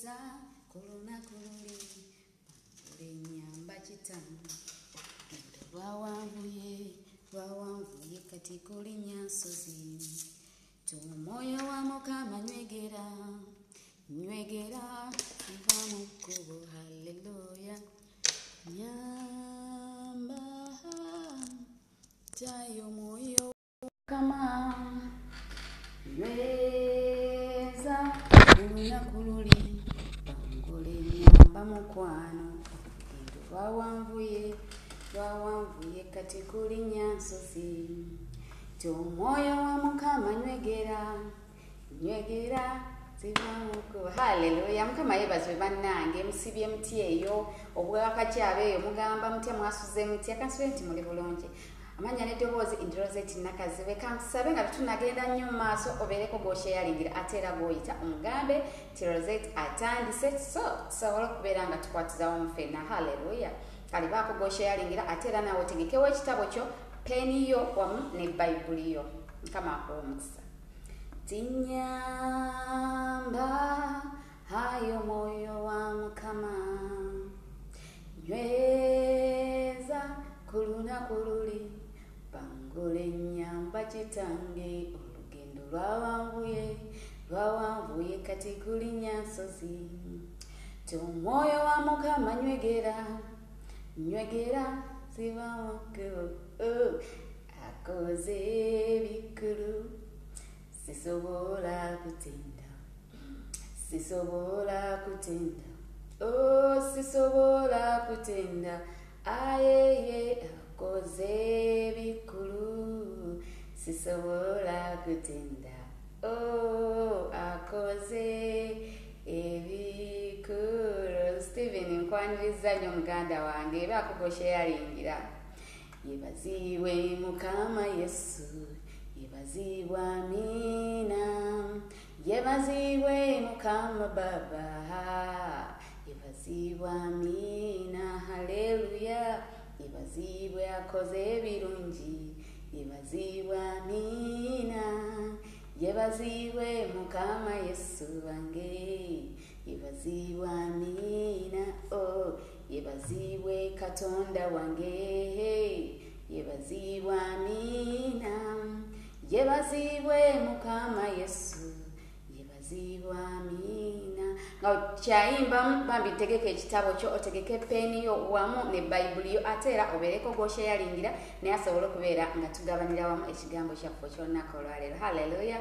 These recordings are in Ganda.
Nyweeza ku lunaku luli olw'ennyamba kitange lwawanvuye kati kulinnya nsozi omwoyo wa Mukama nywegera nva mu kkubo haleluya nyamba tayo mwoyo Mukama nyweza ku lunaku luli bangole nyamba mukwano lwawanvuye kati kulinnya nsozi omwoyo wa Mukama nywegera zivamuko haleluya Mukama yebazwe bannange musibye muti eyo obwakakyabe eyo mugamba mutya mwasuze muti akansube nti muli bulungi amanya n'eddoboozi Indrozeti Nakazibe kansabe nga tunagenda nnyo mu maaso obeereko gw'osheyalingira ate era gw'oyita omugambe ti Rosette atandise so tusobola okubeera nga tukwatiza wamu ffenna haleluya kale baako gw'osheyalingira ate era naawe otegekewo ekitabo kyo peni yo wamu ne Bayibuli yo Mukama akuwe omukisa tinyamba hayo moyo wa Mukama nyweza ku lunaku luli bangole nyamba kitange olugendo lwawanvuye kati kulinnya nsozi omwoyo wa Mukama nywegera zivamuko akoze ebikulu sisobola kutenda ayeye akoze ebikulu sisobola kutenda akoze ebikulu Stephen nkwaniriza nnyo muganda wange baako gosheyalingira yebaziwe Mukama Yesu yebaziwe amina yebaziwe Mukama Baba yebaziwe amina haleluya yebaziwe akoze ebirungi yebaziwe amina yebaziwe Mukama Yesu wange yebaziwe amina yebaziwe Katonda wange yebaziwe amina yebaziwe Mukama Yesu yebaziwe amina nga kyayimba bambi tegeka ekitabo kyo otegeke peni yo wamu ne Bayibuli yo ate era obeereko gw'osheyalingira naye asobola okubeera nga tugabanira wamu ekigambo kyaffe ky'olunaku olwaleero haleluya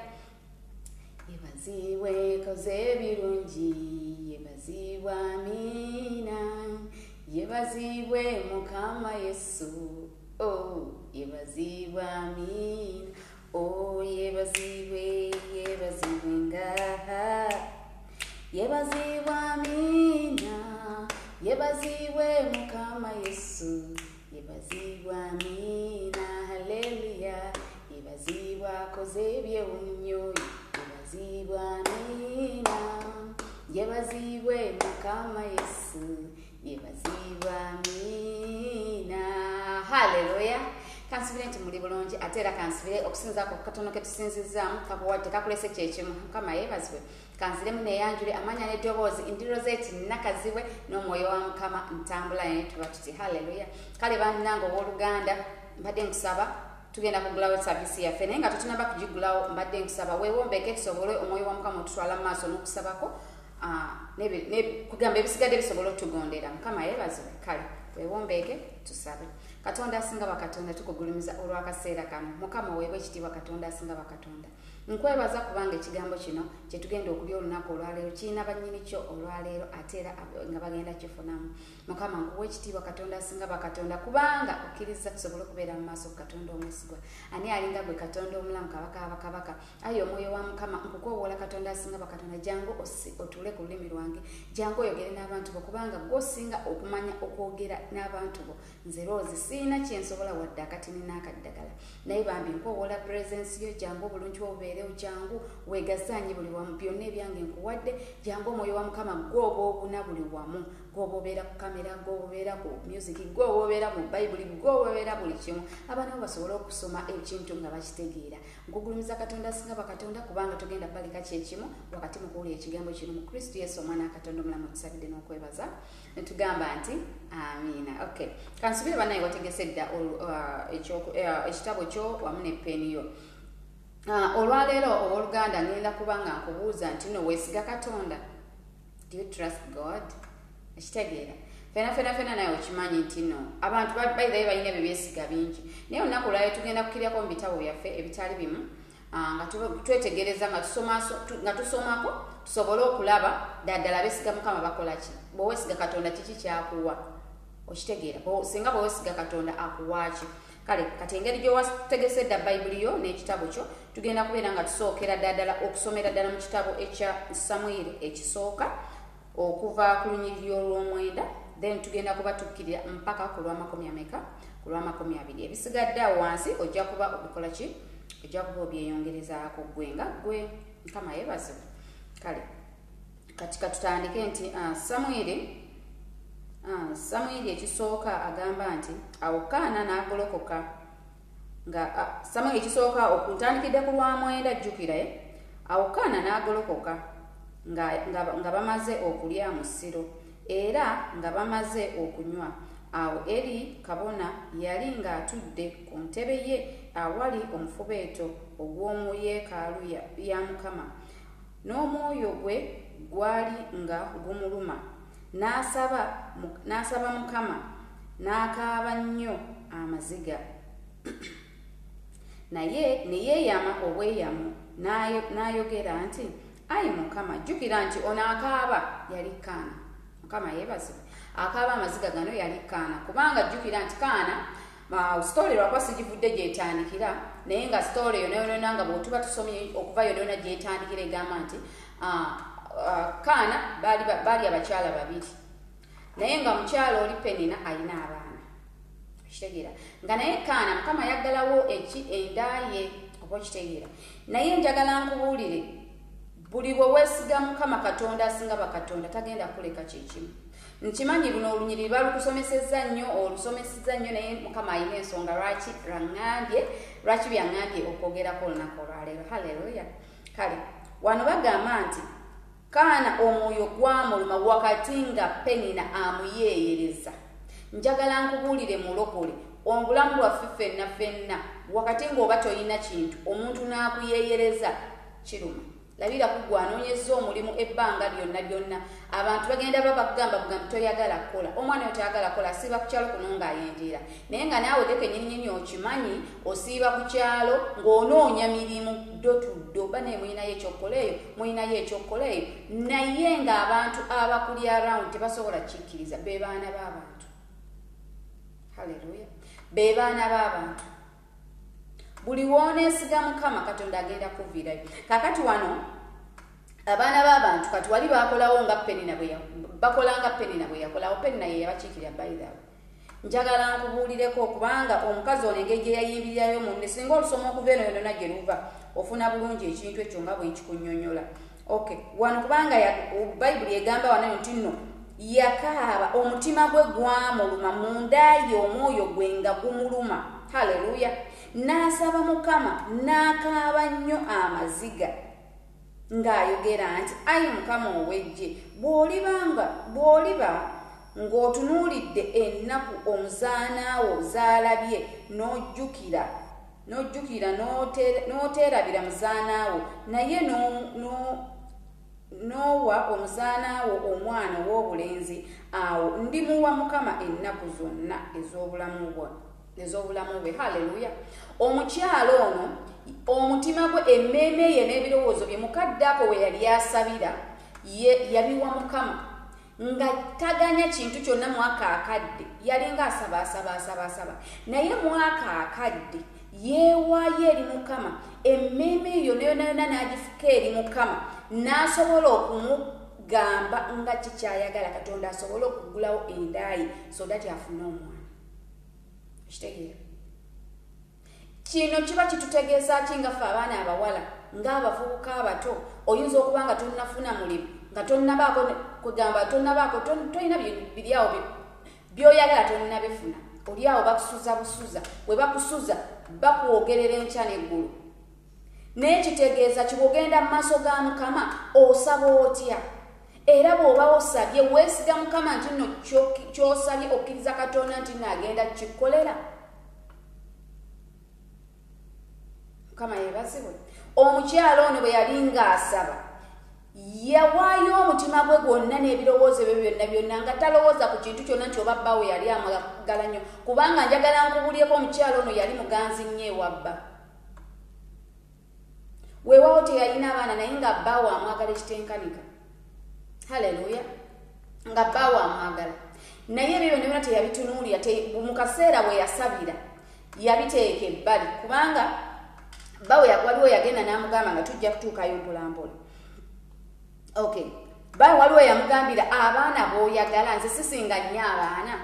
yebaziwe koze ebirungi yebaziwe amina yebaziwe Mukama Yesu yebaziwe amina yebaziwe ngaha yebaziwe amina yebaziwe Mukama Yesu yebaziwe amina haleluya yebaziwe akoze ebyewunnyo yebaziwe amina yebaziwe Mukama Yesu yebaziwe amina haleluya kansubire nti muli bulungi ate era kansubire okusinzaako katono ke tusinzizaamu kakuwadde kakulese kyekimu Mukama yeebazibwe kanziremu neyanjule amanya n'eddoboozi Indrozeti Nakazibe n'omwoyo wa Mukama ntambula naye tuba tuti haleluya kale bannange owooluganda mbadde nkusaba tugenda kugulawo saavisi yaffe naye nga tutunaba kugigulawo mbadde nkusaba weewombeeke tusobole omwoyo wa Mukama otutwala mu maaso n'okusabako kugamba ebisigadde bisobola otugondera Mukama yeebazibwe kale weewombeeke tusabe Katonda asinga bakatonda tukugulumiza olw'akaseera kano Mukama weebwe ekitiibwa Katonda asinga bakatonda nkwebaza kubanga ekigambo kino kye tugenda okulya olunaku olwaleero kirina bannyini kyo olwaleero ate era nga bagenda kifunamu Mukama nkuwa ekitiibwa Katonda asinga bakatonda kubanga okkiriza tusobole okubeera mu maaso Katonda omwesigwa ani alinga gwe Katonda omulamu kabaka abakabaka ayi omwoyo wa Mukama nkukoowoola Katonda asinga bakatonda jangu otuule ku lulimi lwange jangu oyogere n'abantu bo kubanga gw'osinga okumanya okwogera n'abantu bo nze Rose siina kyensobola wadde akatini n'akaddagala naye bambi nkoowoola presence yo jangu obulungi obubeere weeyo jangu weegasaanye buli wamu byonna ebyange nkuwadde jangu omwoyo wa mukama gwoba obuna buli wamu gwoba obeera ku kamera gwoba obeera ku music gwoba obeera mu bayibuli gwoba obeera buli kimu abaana bo basobole okusoma ekintu nga bakitegeera nkugulumiza katonda singa bakatonda kubanga tugenda baleka kyekimu wakati mu kuwulira ekigambo kino mu kristo yesu omwana katonda omulamu tusabidde n'okwebaza netugamba nti amiina. Okay, kansubire banaye wategese dda ekitabo kyo wamu ne peni yo. Olwaleero owooluganda ngenda kubanga nkubuuza nti no weesiga katonda? Do you trust God? Ekitegeera fena naye okimanyi nti no abantu bayibayo balina ebyo byesiga bingi naye olunaku lwayo tugenda kukiryako mu bitabo byaffe ebitali bimu nga twetegereza nga tusomako tusobole okulaba ddala beesiga mukama bakola ki. Bw'oweesiga katonda kiki kyakuwa? Okitegeera singa bw'oweesiga katonda akuwaaki. Kale kati engeri gyowategese dda bayibuli yo n'ekitabo kyo tugenda kubeera nga tusookera ddala okusomera ddala mu kitabo ekya Samwiri ekisooka okuva ku lunyiriri olw'omwenda then tugenda kuba tukkirira mpaka ku lw'amakumi ameka? Ku lw'amakumi abiri. Ebisigadde awo wansi ojja kuba obikola ki? Ojja kuba obyeyongerezaako gwe mukama yeebaze. Kale kati katutandike nti Samwiri ekisooka agamba nti awo Kaana n'agolokoka nga Samwiri ekisooka okuntandikidde ku lw'amwenda jjukira awo Kaana n'agolokoka nga bamaze okulya mu ssiro era nga bamaze okunywa. Awo Eri kabona yali ng'atudde ku ntebe ye awali omufubeeto ogw'omu yeekaalu ya Mukama, n'omwoyo gwe gwali nga gumuluma. N'asaba Mukama n'akaaba nnyo amaziga naye ne yeeyama obweyamo n'ayogera nti ayi Mukama, jjukira nti ono akaaba yali Kaana. Mukama yeebazibwe. Akaaba amaziga gano yali Kaana kubanga jjukira nti Kaana sitole lwakuba sigivudde gyetandikira naye nga sitole eyo nayonona nga bwetuba tusomye okuva yonona gyetandikira egamba nti Kaana baali abakyala babiri naye nga mukyala oli Penina alina abaana. Kitegeera nga naye Kaana Mukama yaggalawo enda ye oba okitegeera. Naye njagala nkubuulire buli bwe weesiga Mukama Katonda asinga bakatonda tagenda kuleka kyekimu. Nkimanyi buno olunyiriri balukusomesezza nnyo olusomesezza nnyo naye Mukama alina ensonga lwaki byaŋŋambye okwogerako olunaku olwaleero. Haleluya. Kale wano bagamba nti Kaana omwoyo gwamuluma wakati nga Penina amuyeeyereza. Njagala nkubuulire mulokole obulamu bwaffe ffenna wakati ng'oba toyina kintu omuntu n'akuyeeyereza kiruma. Labira kugwa anoonyezza omulimu ebbanga lyonna abantu bagenda bakugamba toyagala kukola. Omwana oyo toyagala kukola asiiba ku kyalo kuno ng'ayenjeera naye nga naawe deke nnyininyini okimanyi osiiba ku kyalo ng'onoonya mirimu ddo banaye mulinayo ekyokkola eyo naye ng'abantu abakuli around tebasobola kikkiriza be baana b'abantu. Haleluya. Be baana b'abantu. Buli wooneesiga Mukama Katonda agenda kuviirayo. Kakati wano abaana b'abantu kati wali bakolawo nga Penina bakola nga Penina bwe yakolawo. Penina ye yabakiikirira bayirawo. Njagala nkubuulireko kubanga omukazi ono engeri gye yayimbirirayo munne singa olusoma okuva eno yonna gye luva ofuna bulungi ekintu ekyo nga bwe nkikunnyonnyola. Okay, wano kubanga bayibuli egamba wano nti nno yakaaba omutima gwe gwamuluma munda ye omwoyo gwe nga gumuluma. Haleluya. N'asaba Mukama n'akaaba nnyo amaziga ng'ayogera nti ayi Mukama ow'eggye bw'oliba ng'otunuulidde ennaku omuzaanaawo zaalabye n'ojjukira n'oteerabira muzaanaawo naye n'owa omuzaanaawo omwana ow'obulenzi awo ndimuwa Mukama ennaku zonna ez'obulamu bwe. Haleluya. Omukyalo ono omutima gwe emmeeme ye n'ebirowoozo bye mukadde ako we yali asabira yabiwa Mukama nga taganya kintu kyonna mwaka akadde yalinga asaba naye mwaka akadde yeewaayo eri Mukama emmeeme eyo neyonayona n'agifuka eri Mukama n'asobola okumugamba nga kikyayagala Katonda asobole okugulawo endaayi so that afune omwana. Kitegeera kino kiba kitutegeeza ki nga ffe abaana abawala ng'abavubuka abato oyinza okuba nga tonnafuna mulimu nga tonnabaako kugamba tonnabaako tolina biri awo by'oyagala tonnabifuna oli awo bakusuza busuza bwe bakusuza bakwogerera enkya n'eggulu naye kitegeeza kibwogenda mu maaso ga Mukama osaba otya era bw'oba osabye weesiga Mukama nti nno ky'osabye okkiriza Katonda nti naagenda kikkolera. Mukama yeebazibwe. Omukyala ono bwe yali ng'asaba yawaayo omutima gwe gwonna n'ebirowoozo bye byonna nga talowooza ku kintu kyonna nti oba bba we yali amwagala nnyo kubanga njagala nkubulyeko omukyala ono yali muganzi nnyo ewabba. Weewaawo teyalina abaana naye nga bba we amwagala ekitenkanika. Haleluya. Nga bba we amwagala naye ebyo byonna teyabitunuulira mu kaseera bwe yasabira yabiteeka ebbali kubanga bba we waliwo yagenda n'amugamba nga tujja kutuukayo mpolampola. Okay. Bba waliwo yamugambira abaana b'oyagala nze sisinga nnyo abaana.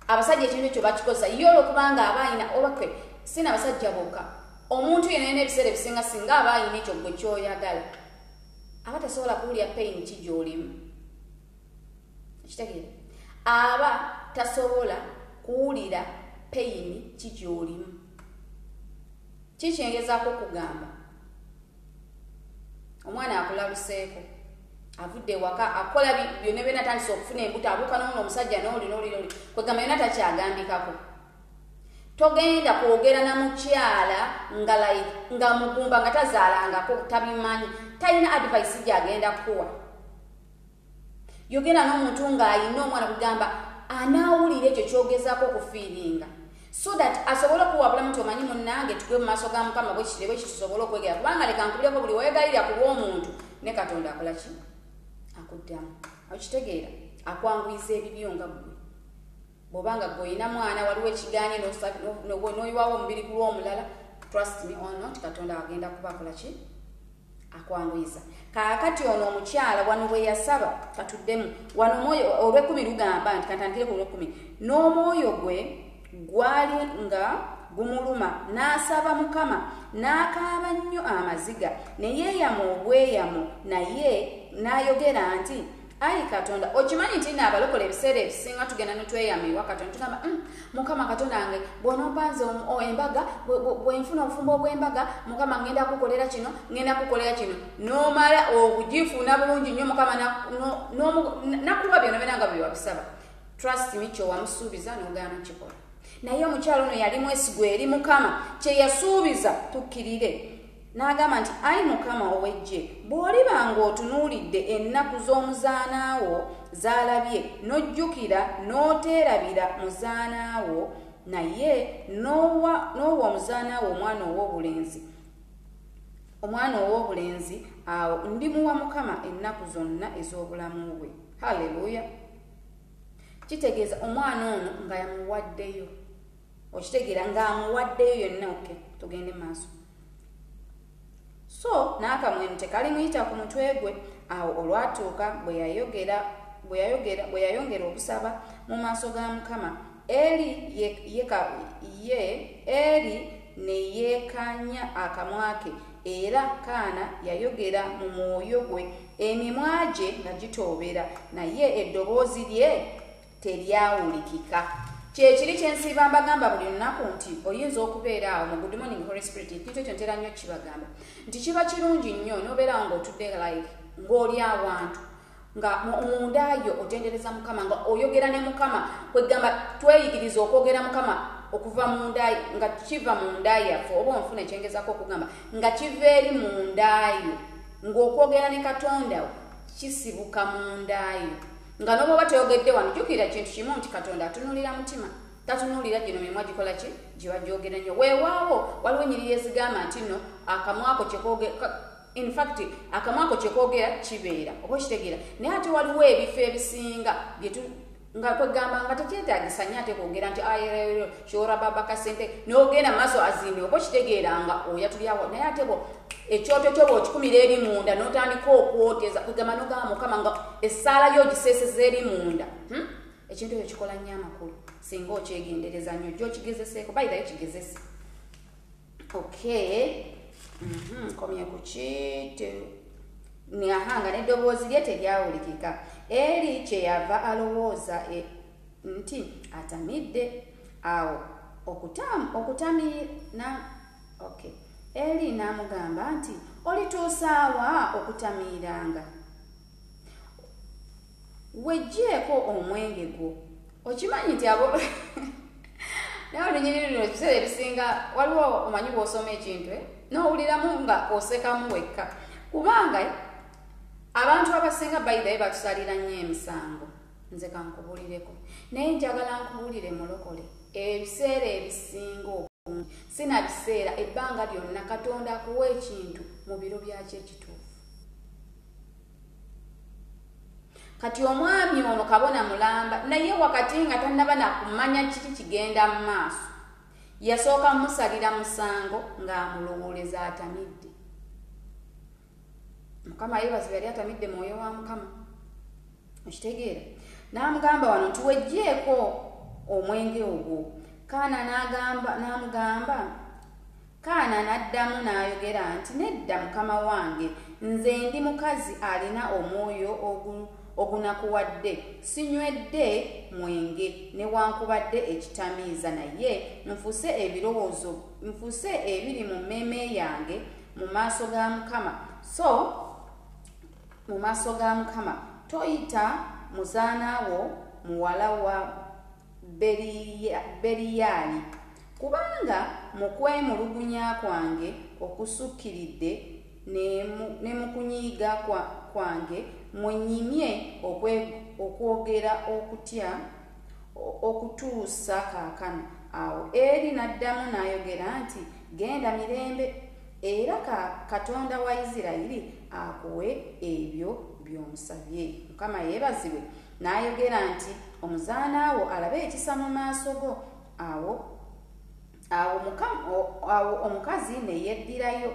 Abasajja ekintu ekyo bakikosa ye olwokubanga aba ayina obakwe sina abasajja bokka. Omuntu yenna n'ebiseera ebisinga singa aba ayina ekyo gwe ky'oyagala aba tasobola kuwulira pain ki gy'olimu. Ekitegeera aba tasobola kuwulira pain ki gy'olimu. Kikyengezaako kugamba omwana akulaluseeko avudde waka akola byonna byonna atandise okufuna embuto abuuka n'ono omusajja n'oli kwegamba yonna takyagambikako. Togenda kwogera na mukyala nga mugumba nga tazaalangako tabimanyi talina advice gyagenda kuwa. Yogenda n'omuntu ng'ayina omwana kugamba anaawulira ekyo kyogezaako okufiiringa so that asobole okuwabulamu nti omanyi munnange tugwe mu maaso ga Mukama bwe kitusobole okwegera kubanga leka nkubireko buli weegalira ku lw'omuntu ne Katonda akola ki akuddamu. Okitegeera akwanguyiza ebibyo nga ggwe bw'obanga ggwe olina mwana waliwo ekiganye n'oyiwaawo omubiri ku lw'omulala trust me or not Katonda agenda kuba akola ki akwanguyiza. Kaakati ono omukyala wano bwe yasaba katuddemu wano omwoyo olw'ekkumi lugamba nti katandikire ku lw'ekkumi n'omwoyo gwe gwali nga gumuluma n'asaba Mukama n'akaaba nnyo amaziga ne yeeyama obweyamo naye n'ayogera nti ayi Katonda okimanyi nti n'abalokola ebiseera ebisinga tugenda netweyama ewa Katonda tugamba Mukama Katonda wange bw'onoopanze embaga bwenfuna obufumbo obw'embaga Mukama ngenda kukolera kino n'omala okugifuuna bulungi nnyo Mukama nakuwa byonna byonna nga bye wabisaba. Trust me kyo wamusuubiza n'ogaana kikola. Naye omukyalo ono yali mwesigwa eri Mukama kye yasuubiza tukkirire n'agamba nti ayi Mukama ow'eggye bw'olibanga otunuulidde ennaku z'omuzaanaawo z'alabye n'ojjukira n'oteerabira muzaanaawo naye n'owa omuzaanaawo omwana ow'obulenzi awo ndimuwa Mukama ennaku zonna ez'obulamu bwe. Haleluya. Kitegeeza omwana ono nga yamuwaddeyo. Okitegeera ng'amuwaddeyo yonna. Okay, tugende maaso. So n'akamwenu tekali muyita ku mutwe gwe. Awo olwatuuka bwe yayongera okusaba mu maaso ga Mukama Eri ne yeekanya akamwa ke era Kaana yayogera mu mwoyo gwe emimwa gye nga gitoobera naye eddoboozi lye teryawulikika. Kyekiri kyensiiba mbagamba buli lunaku nti oyinza okubeera awo mu Good Morning Holy Spirit ekintu ekyo ntera nnyo kibagamba nti kiba kirungi nnyo n'obeera ng'otudde like ng'oli awantu nga mundayo otendereza Mukama nga oyogera ne Mukama kwegamba tweyigiriza okwogera Mukama okuva mundayo nga kiva mundayo yaffe oba onfuna ekyengezako okugamba nga kiva eri mundayo ng'okwogera ne Katonda kisibuka mundayo nga n'oba toyogedde wano jjukira kintu kimu nti Katonda atunuulira mutima tatunuulira gino mimwa gikola ki giba gyogera nnyo. Weewaawo waliwo ennyiriri ezigamba nti nno akamwako kyekoogera in fact akamwako kyekoogera kibeera oba okitegeera naye ate waliwo ebifo ebisinga nga kwegamba nga tekyetaagisa nnyo ate kwogera nti ayerero kyora baba kasente n'ogenda maaso azimbe oba okitegeera nga oyatulyawo naye ate bo ekyoto kyo bw'okikumira eri munda n'otandika okwoteeza kwegamba n'ogamba Mukama nga essaala yo giseeseza eri munda. Ekintu ekyo kikola nnyo amakulu singa okyegendereza nnyo gy'okigezeseeko bayirayo kigezese. Okay, komye ku kite ngahanga n'eddoboozi lye teryawulikika. Eri kyeyava alowooza nti atamidde. Awo Eri n'amugamba nti olituusaawa okutamiiranga? Wejjeeko omwenge gwo. Okimanyi nti abo nawe lunyiriri luno ebiseera ebisinga waliwo omanyi bw'osoma ekintu n'owuliramu nga osekamu wekka, kubanga abantu abasinga bayidayo batusalira nnyo emisango. Nze kankubulireko naye njagala nkubulire mulokole, ebiseera ebisinga okungi sina biseera, ebbanga lyonna Katonda akuwa ekintu mu biro byakyo ekituufu. Kati omwami ono kabona mulamba naye wakati nga tannaba nakumanya kiki kigenda mu maaso, yasooka mumusalira musango ng'amulowooleza atamidde. Mukama yeebazibwe yali atamidde mwoyo wa Mukama. Okitegeera? N'amugamba wano nti wejjeeko omwenge ogwo. Kaana n'addamu n'ayogera nti nedda mukama wange, nze ndi mukazi alina omwoyo ogunakuwadde, sinywedde mwenge newankubadde ekitamiiza, naye nfuse ebiri mu mmeeme yange mu maaso ga Mukama. Mu maaso ga Mukama toyita muzaanawo muwala wa Beriyaali, kubanga mu kwemulugunya kwange okusukkiridde ne mu kunyiiga kwange mwenyimye okwogera okutya okutuusa kaakano. Awo Eri n'addamu n'ayogera nti genda mirembe, era Katonda wa Isirayiri akuwe ebyo by'omusabye. Mukama yeebazibwe. N'ayogera nti omuzaanawo alabe ekisa mu maaso go. Awo omukazi ne yeddirayo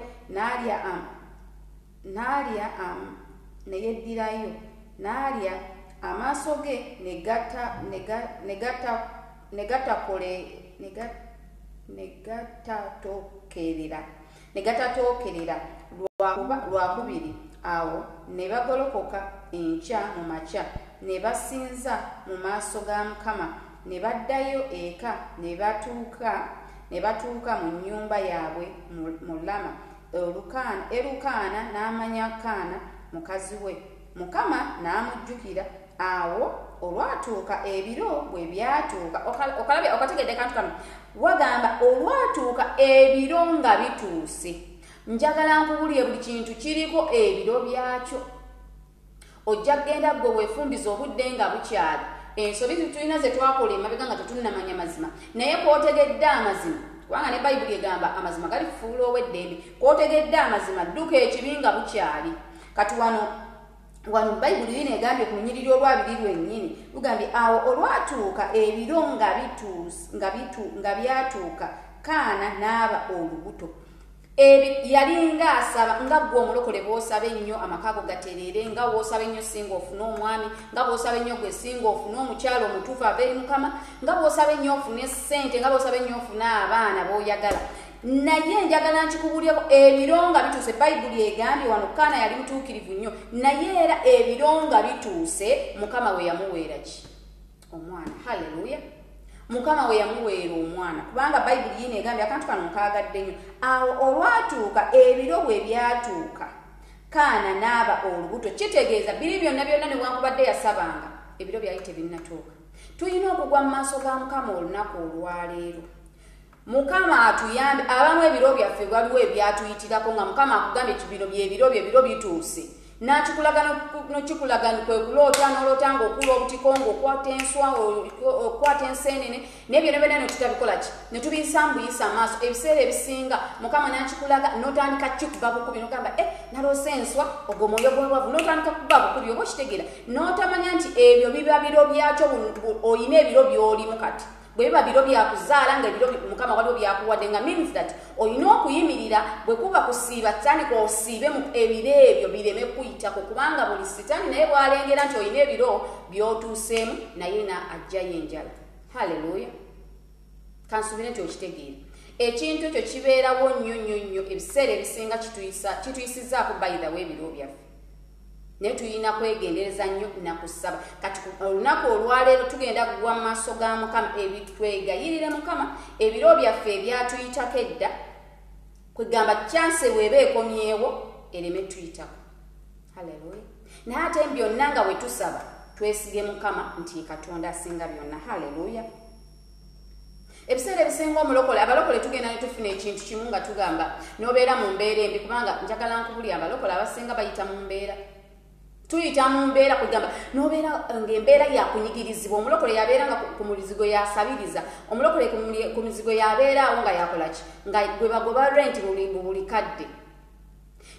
n'alya, amaaso ge ne gatatookerera lwakubiri. Awo ne bagolokoka enkya mu makya ne basinza mu maaso ga Mukama, ne baddayo eka ne batuuka mu nnyumba yaabwe mu Lama. Erukaana n'amanya Kaana mukazi we, Mukama n'amujjukira. Awo olwatuuka ebiro bwe byatuuka, okategedde kantu kano, wagamba olwatuuka ebiro nga bituuse. Njagala nkubulire buli kintu kiriko ebiro byakyo. Ojja kgenda gwe weefumbiza obudde nga bukyali. Ensobi tulina ze twakola emabega nga tetunnamanya mazima, naye kwotegedde amazima, kubanga ne Bayibuli egamba amazima gali kufuula ow'eddembe. Kwotegedde amazima, dduka ekibi nga bukyali. Kati wano Bayibuli lino egambye ku lunyiriri olwabiri lwennyini, lugambye awo olwatuuka ebiro nga byatuuka, Kaana n'aba olubuto. Yalinga asaba nga gwe omulokole bw'osaba ennyo amaka go gatereere, nga bw'osaba ennyo singa ofune omwami, nga bw'osaba ennyo gwe singa ofune omukyalo omutuufu ava eri Mukama, nga bw'osaba ennyo ofune ssente, nga bw'osaba ennyo ofune abaana b'oyagala. Naye njagala nkikubulyeko ebiro nga bituuse. Bayibuli egambye wano Kaana yali mutuukirivu nnyo, naye era ebiro nga bituuse Mukama we yamuweera ki? Omwana. Haleluya. Mukama we yamuweera omwana, kubanga Bayibuli yino egambye akantu kano nkaagadde nnyo. Awo olwatuuka ebiro bwe byatuuka, Kaana n'aba olubuto. Kitegeeza biri byonna newankubadde yasabanga, ebiro byali tebinnatuuka. Tulina okugwa mu maaso ga Mukama olunaku olwaleero. Mukama atuyambe. Abamu ebiro byaffe waliwo ebyatuyitirako nga Mukama akugambye bino byebiro bituuse. N'kikulagano kwe kuloota n'oloota ng'okula obutiko ng'okwata enswa, okwata enseenene, n'ebyo byonna nokitabikola ki? Ne tubiyisa mbuyisa amaaso. Ebiseera ebisinga Mukama n'akikulaga n'otandika kikuba bukubi n'ogamba naloose enswa, ogwo mwoyo gw'obwavu, n'otandika kuba bukubi. Oba okitegeera n'otamanya nti ebyo biba biro byakyo, oyina ebiro by'olimu kati. Bwe biba biro byakuzaala nga ebiro Mukama waliwo byakuwadde, nga means that olina okuyimirira bwe kuba kusiiba tandika osiibe mu ebiro ebyo bireme kuyitako, kubanga buli sitaani naye bw'alengera nti olina ebiro by'otuuseemu naye na ajjayo enjala. Haleluya. Kansuubire nti okitegeera. ekintu ekyo kibeerawo nnyo ebiseera ebisinga kituyisizaako by the way ebiro byaffe naye tulina kwegendereza nnyo nakusaba kati olunaku olwaleero tugenda kugwa mu maaso ga Mukama ebitwegayirire Mukama ebiro byaffe ebyatuyitako edda kwegamba chance weeba ekomyewo ereme tuyitako. Haleluya. Naye ate byonna nga bwe tusaba twesige Mukama nti Katonda asinga byonna. Haleluya. Ebiseera ebisinga abalokole tugenda ne tufuna ekintu kimu nga tugamba n'obeera mu mbeera embi kubanga njagala nkubuli abalokole abasinga bayita mu mbeera. Tuyita mu mbeera kugamba n'obeera ng'embeera yakunyigirizibwa omulokole yabeera nga ku muzigo yasabiriza omulokole ku muzigo yabeeraawo nga yakola ki nga gwe bagoba rent buli kadde.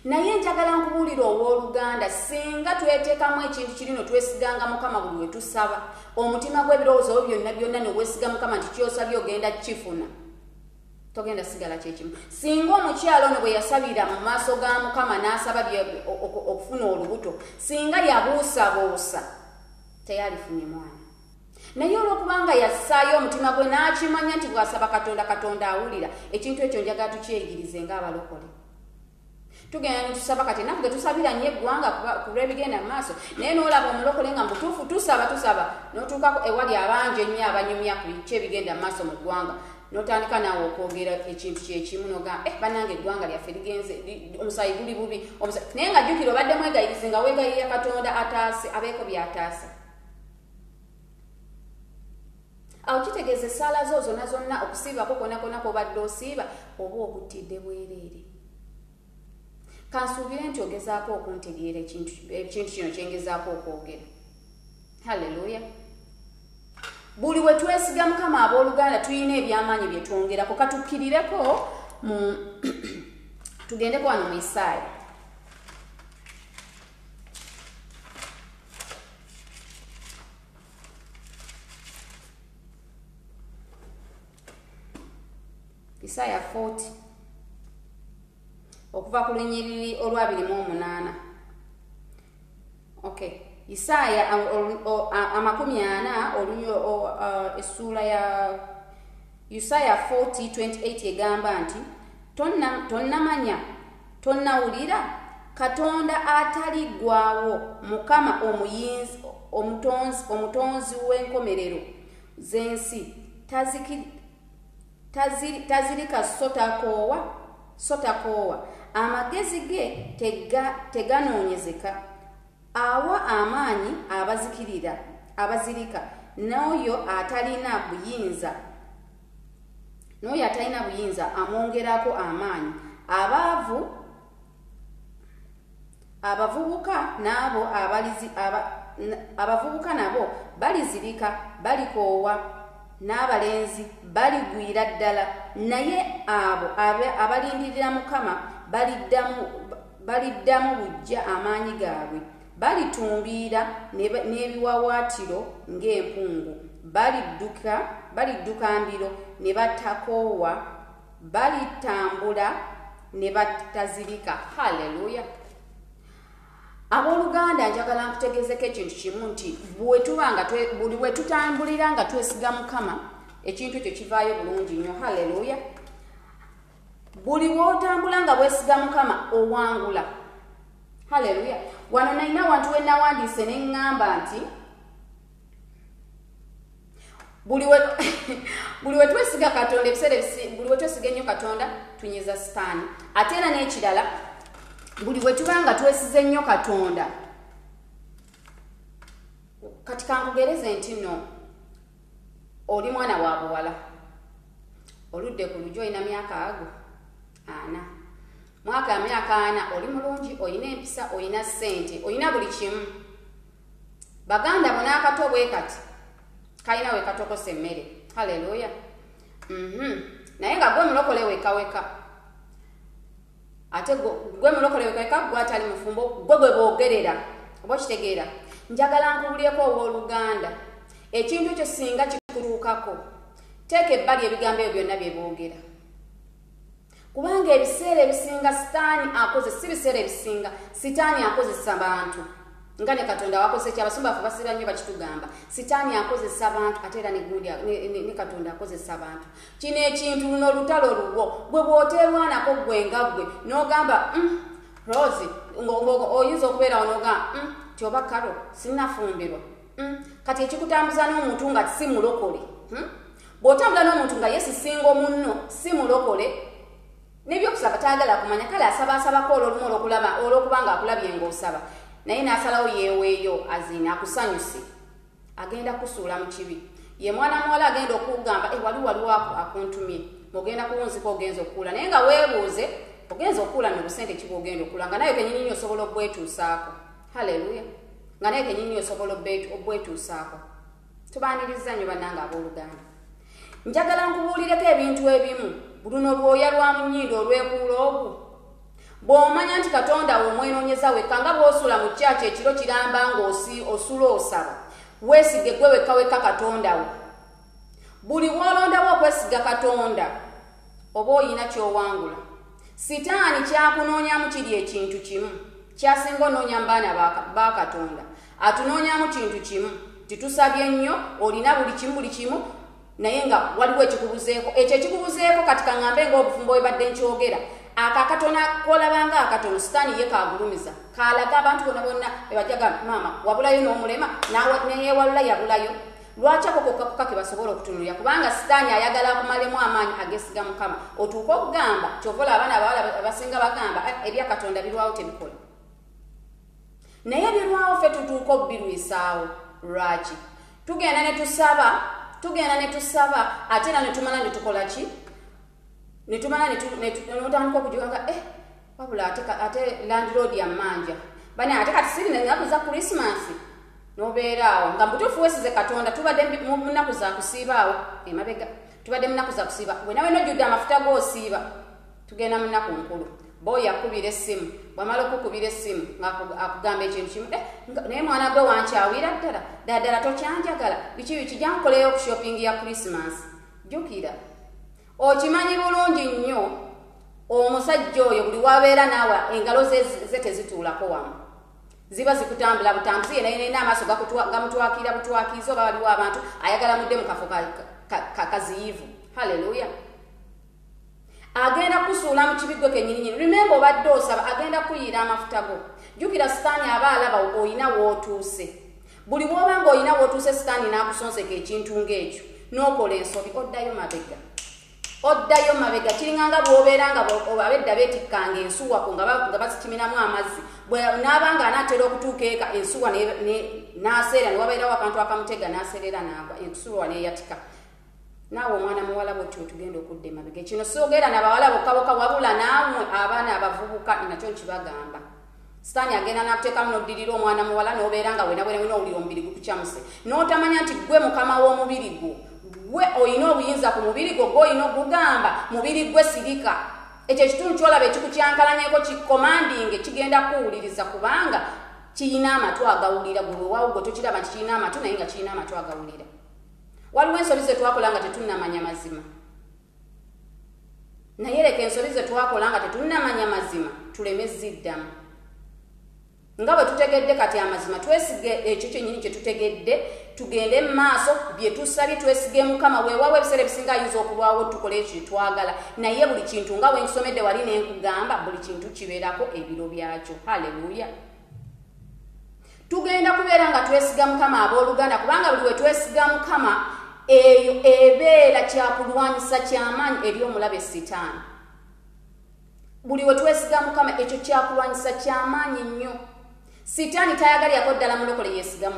Naye njagala nkubuulira owooluganda singa tweteekamu ekintu kirino twesiganga Mukama buli we tusaba omutima gw'ebirowoozo byonna ne weesiga Mukama nti kyosabye ogenda kifuna togenda sigala kyekimu. Singa omukyalo ono bwe yasabira mu maaso ga Mukama n'asaba okufuna olubuto singa yabuusabuusa teyalifunye mwana. Naye olwokubanga yassaayo omutima gwe n'akimanya nti bw'asaba Katonda awulira ekintu ekyo njagala tukyeyigirize ng'abalokole. Tugenda tusaba kati nafuge tusabira nnyo eggwanga ku lw'ebigenda mu maaso naye n'olaba omulokole nga mutuufu tusaba n'otuukako ewali abangi ennyo abanyumya ku biki ebigenda mu maaso mu ggwanga n'otandika naawe okwogera ekintu kyekimu n'ogamba bannange eggwanga lyaffe ligenze omusaayi guli bubi naye nga jjukira obadde mwegayirize nga weegayirira Katonda ataase abeeko by'ataasa. Awo kitegeeza essaala zo zonna okusiibako konna kw'obadde osiiba oba okuttidde bwereere. Kansuubire nti ogezaako okuntegeera ekintu kino kyengezaako okwogera. Haleluya. Buli we twesiga Mukama abooluganda tulina ebyamaanyi bye twongerako katukkirireko tugendeko wano mu Isaaya. Isaaya 40 okuva ku lunyiriri olwa 28. Okay. Isaaya 40 essula ya Isaaya 40:28 egamba nti tonnamanya tonnawulira Katonda ataliggwaawo Mukama omuyinzi omutonzi w'enkomerero z'ensi tazirika sotakoowa amagezi ge teganoonyezeka awa amaanyi abazirika n'oyo atalina buyinza amwongerako amaanyi abavubuka nabo balizirika balikoowa n'abalenzi baligwira ddala naye abo abalindirira Mukama baliddamu bujja amaanyi gaabwe balitumbiira n'ebiwawaatiro ng'empungu balidduka mbiro ne batakoowa balitambula ne batazirika. Haleluya. Abooluganda njagala nkutegeezeko ekintu kimu nti buli bwe tutambulira nga twesiga Mukama ekintu ekyo kivaayo bulungi nnyo. Haleluya. Buli bw'otambula nga bwesiga Mukama owangula. Haleluya. Wano nalina wantu we nawandiise ne ŋŋamba nti buli we twesiga Katonda buli we twesiga ennyo Katonda tunyiza Sitaani. Ate era n'ekirala buli we tuba nga twesize nnyo Katonda kati kankugereze nti nno oli mwana wa buwala oludde ku lujo olina myaka ago 4 mwaka ya myaka 4 oli mulungi olina empisa olina ssente olina buli kimu baganda bona akato bwe kati kalina we katokose emmere. Haleluya. Naye nga gwe mulokole wekaweka ate gwe mulokole wekaweka gwe atali mufumbo gwe boogerera oba kitegeera. Njagala nkubulireko owooluganda ekintu ekyo singa kikuluukako teeka ebbali ebigambo ebyo byonna bye boogera kubanga ebiseera ebisinga Sitaani akozesa si biseera ebisinga Sitaani akozesa bantu ngane katonda wakoze kya basumba basiba nnyo bakitugamba sitaani akozesa abantu ate era ne katonda akozesa abantu kino ekintu luno lutalo luwo bwe bwoterwanako gwe nga gwe n'ogamba Rose oyinza okubeera onogamba tyoba kalo sinnafumbirwa kati ekikutambuza n'omuntu nga si mulokole bw'otambula n'omuntu nga yesisinga omunno si mulokole n'ebyokusaba taagala kumanya kale asabaasabako olwolumu olw'okuba nga akulabye ng'osaba naye n'asalawo yeeweeyo azina akusanyuse agenda kusuula mu kibi ye mwana muwala agenda okugamba waliwo akuntumye ogenda kuwunzika ogenza okukuula naye nga weebuuze ogenza okukuula nobusente kiba ogenda okukuula nga naye kenyini osobola okubwetuusaako haleluya nga naye kenyini osobola okubwetuusaako tubaaniriza nnyo bannanga abooluganda njagala nkubuulireko ebintu ebimu luno lwoya lwa mu nnyindo olwekuula ogwo bw'omanya nti katonda wo omwenoonyeza wekka nga bw'osula mu kyaki ekiro kiramba ng'osula osaba weesige gwe wekka katonda wo buli bw'olondawo okwesiga katonda oba oyina ky'owangula sitaani kyakunoonyamu kiri ekintu kimu kyasinga onoonya mu baana ba katonda atunoonyamu kintu kimu titusabye nnyo olina buli kimu naye nga waliwo ekikubuzeeko ekyo ekikubuzeeko kati kaŋŋambe ng'obufumbo bwe badde nkyogera akakatono kolabanga akatono sitaani ye kagulumiza kalaga abantu bonna bebajjaga maama wabulayo n'omulema neyewalula yabulayo lwaki ako kokka ke basobola okutunulira kubanga sitaani ayagala akumalemu amaanyi agesiga mukama otuuka okugamba kyovola abaana abawala abasinga bagamba ebya katonda birwawo tebikola naye birwawo ffe tutuuka obubirwisaawo lwaki tugenda ne tusaba ate era netumala netukola ki netumala netutandika okujuganga wabula ate landlord yammanja bane ate kati siri nenaku za Christmas nobeeraawo nga mutuufu wesize katonda tubadde mu nnaku za kusiibaawo emabega tubadde mu nnaku za kusiiba wenawe nojjudde amafuta g'osiiba tugenda mu nnaku nkulu boyi akubira essimu bwamala okukubira essimu akugamba ekintu kimu naye mwana gwe wankyawira ddala tokyanjagala biki jankoleyo ku shopping ya Christmas jjukira okimanyi bulungi nnyo omusajja oyo buli wabeera naawe engalo ze tezituulako wamu ziba zikutambula butambuzi naye n'amaaso gamutwakira butwakizo oba waliwo abantu ayagala mudde mu kafo kaziyivu haleluya agenda kusuula mu kibigwe kenyininyini remember obadde osaba agenda kuyiira amafuta go jjukira sitaani aba alaba oyina wootuuse buli bw'oba nga oyina wootuuse sitaani n'akusonseka ekintu ng'ekyo n'okola ensobi oddayo mabega kiringanga bw'obeera nga abedda beetikkanga ensuwako nga bazikiminamu amazzi n'abanga anaatera okutuuka eka ensuwa n'aseera ne wabeerawo akantu akamutega n'aseerera n'agwa ensuwa n'eyatika naawe omwana muwala bwotyo tugenda okudda emabega kino soogera nabawala bokkaboka wabula naamwe abaana abavubuka nakyo nkibagamba sitaani agenda n'akuteekamu n'oddirira omwana muwala n'obeera nga wenabwena owulira omubiri gukukyamuse n'otamanya nti gwe mukama w'omubiri gwo gwe oyina obuyinza ku mubiri gwo gw'olina okugamba mubiri gwe sirika ekyo ekitundu kyolaba ekikukyankalanyeko kikomandinge kigenda kuwuliriza kubanga kiyina amatu agawulira gwe weewaawo gwe tokiraba nti kirina amatu naye nga kirina amatu agawulira waliwo ensobi ze twakola nga tetunnamanya mazima naye leka ensobi ze twakola nga tetunnamanya mazima tulemeziddamu nga bwe tutegedde kati amazima twesige ekyo kyennyini kye tutegedde tugende mu maaso bye tusabye twesige mukama weewaawo ebiseera ebisinga ayinza okulwawo tukole ekyo twagala naye buli kintu nga wensomedde wali nenkugamba buli kintu kibeerako ebiro byakyo haleluya tugenda kubeera nga twesiga mukama abooluganda kubanga buli we twesiga mukama eyo ebeera kyakulwanyisa kyamaanyi eri omulabe sitaani buli we twesiga mukama ekyo kyakulwanyisa kyamaanyi nnyo sitaani tayagalirako ddala mulokole yesiga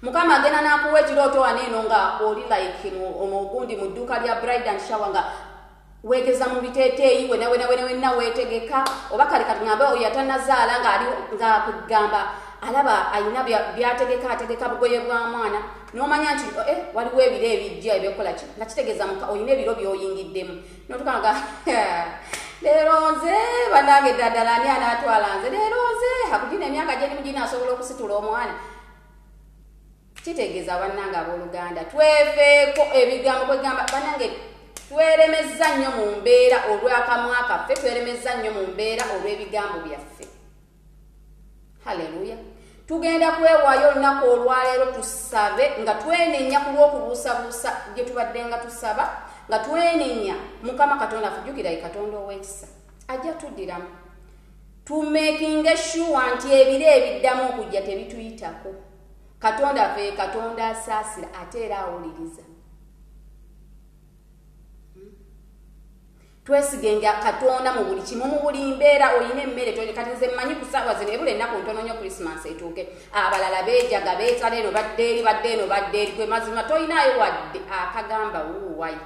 mukama agenda n'akuwa ekirooto waneeno nga oli like omugundi mu dduuka lya bride and shower nga weegeza mu biteeteeyi wenna weetegeka oba kale katuŋambe oyo atanazaala nga kugamba alaba alina byategeka ategeka bugoye bwa mwana n'omanya nti waliwo ebiro ebijja ebyokola ki nga kitegeeza olina ebiro by'oyingiddemu notukanga leero nze bannange ddala ani anaatwala nze leero nze hakugina emyaka gyerimu gina asobola okusitula omwana kitegeeza bannange abooluganda twefeeko ebigambo kwegamba bannange tweremezza nnyo mu mbeera olw'akamwa kaffe tweremezza nnyo mu mbeera olw'ebigambo byaffe haleluya tugenda kwewaayo olunaku olwaleero tusabe nga twenenya ku lw'okubuusabuusa gye tubadde nga tusaba nga twenenya Mukama Katonda afujjukira ye Katonda ow'ekisa ajja tuddiramu tumekinge sure nti ebiro ebiddamu okujja tebituyitako. Katonda ffe Katonda asaasira ate era awuliriza. Twesigenga Katonda mu buli kimu mu buli mbeera oyina emmere kati nze mmanyi ku ssaawa zino ebula ennaku ntono nnyo Christmas etuuke abalala beejaga beetala eno badde eno badde eri gwe mazima toyinaayo wadde akagamba wuuwayi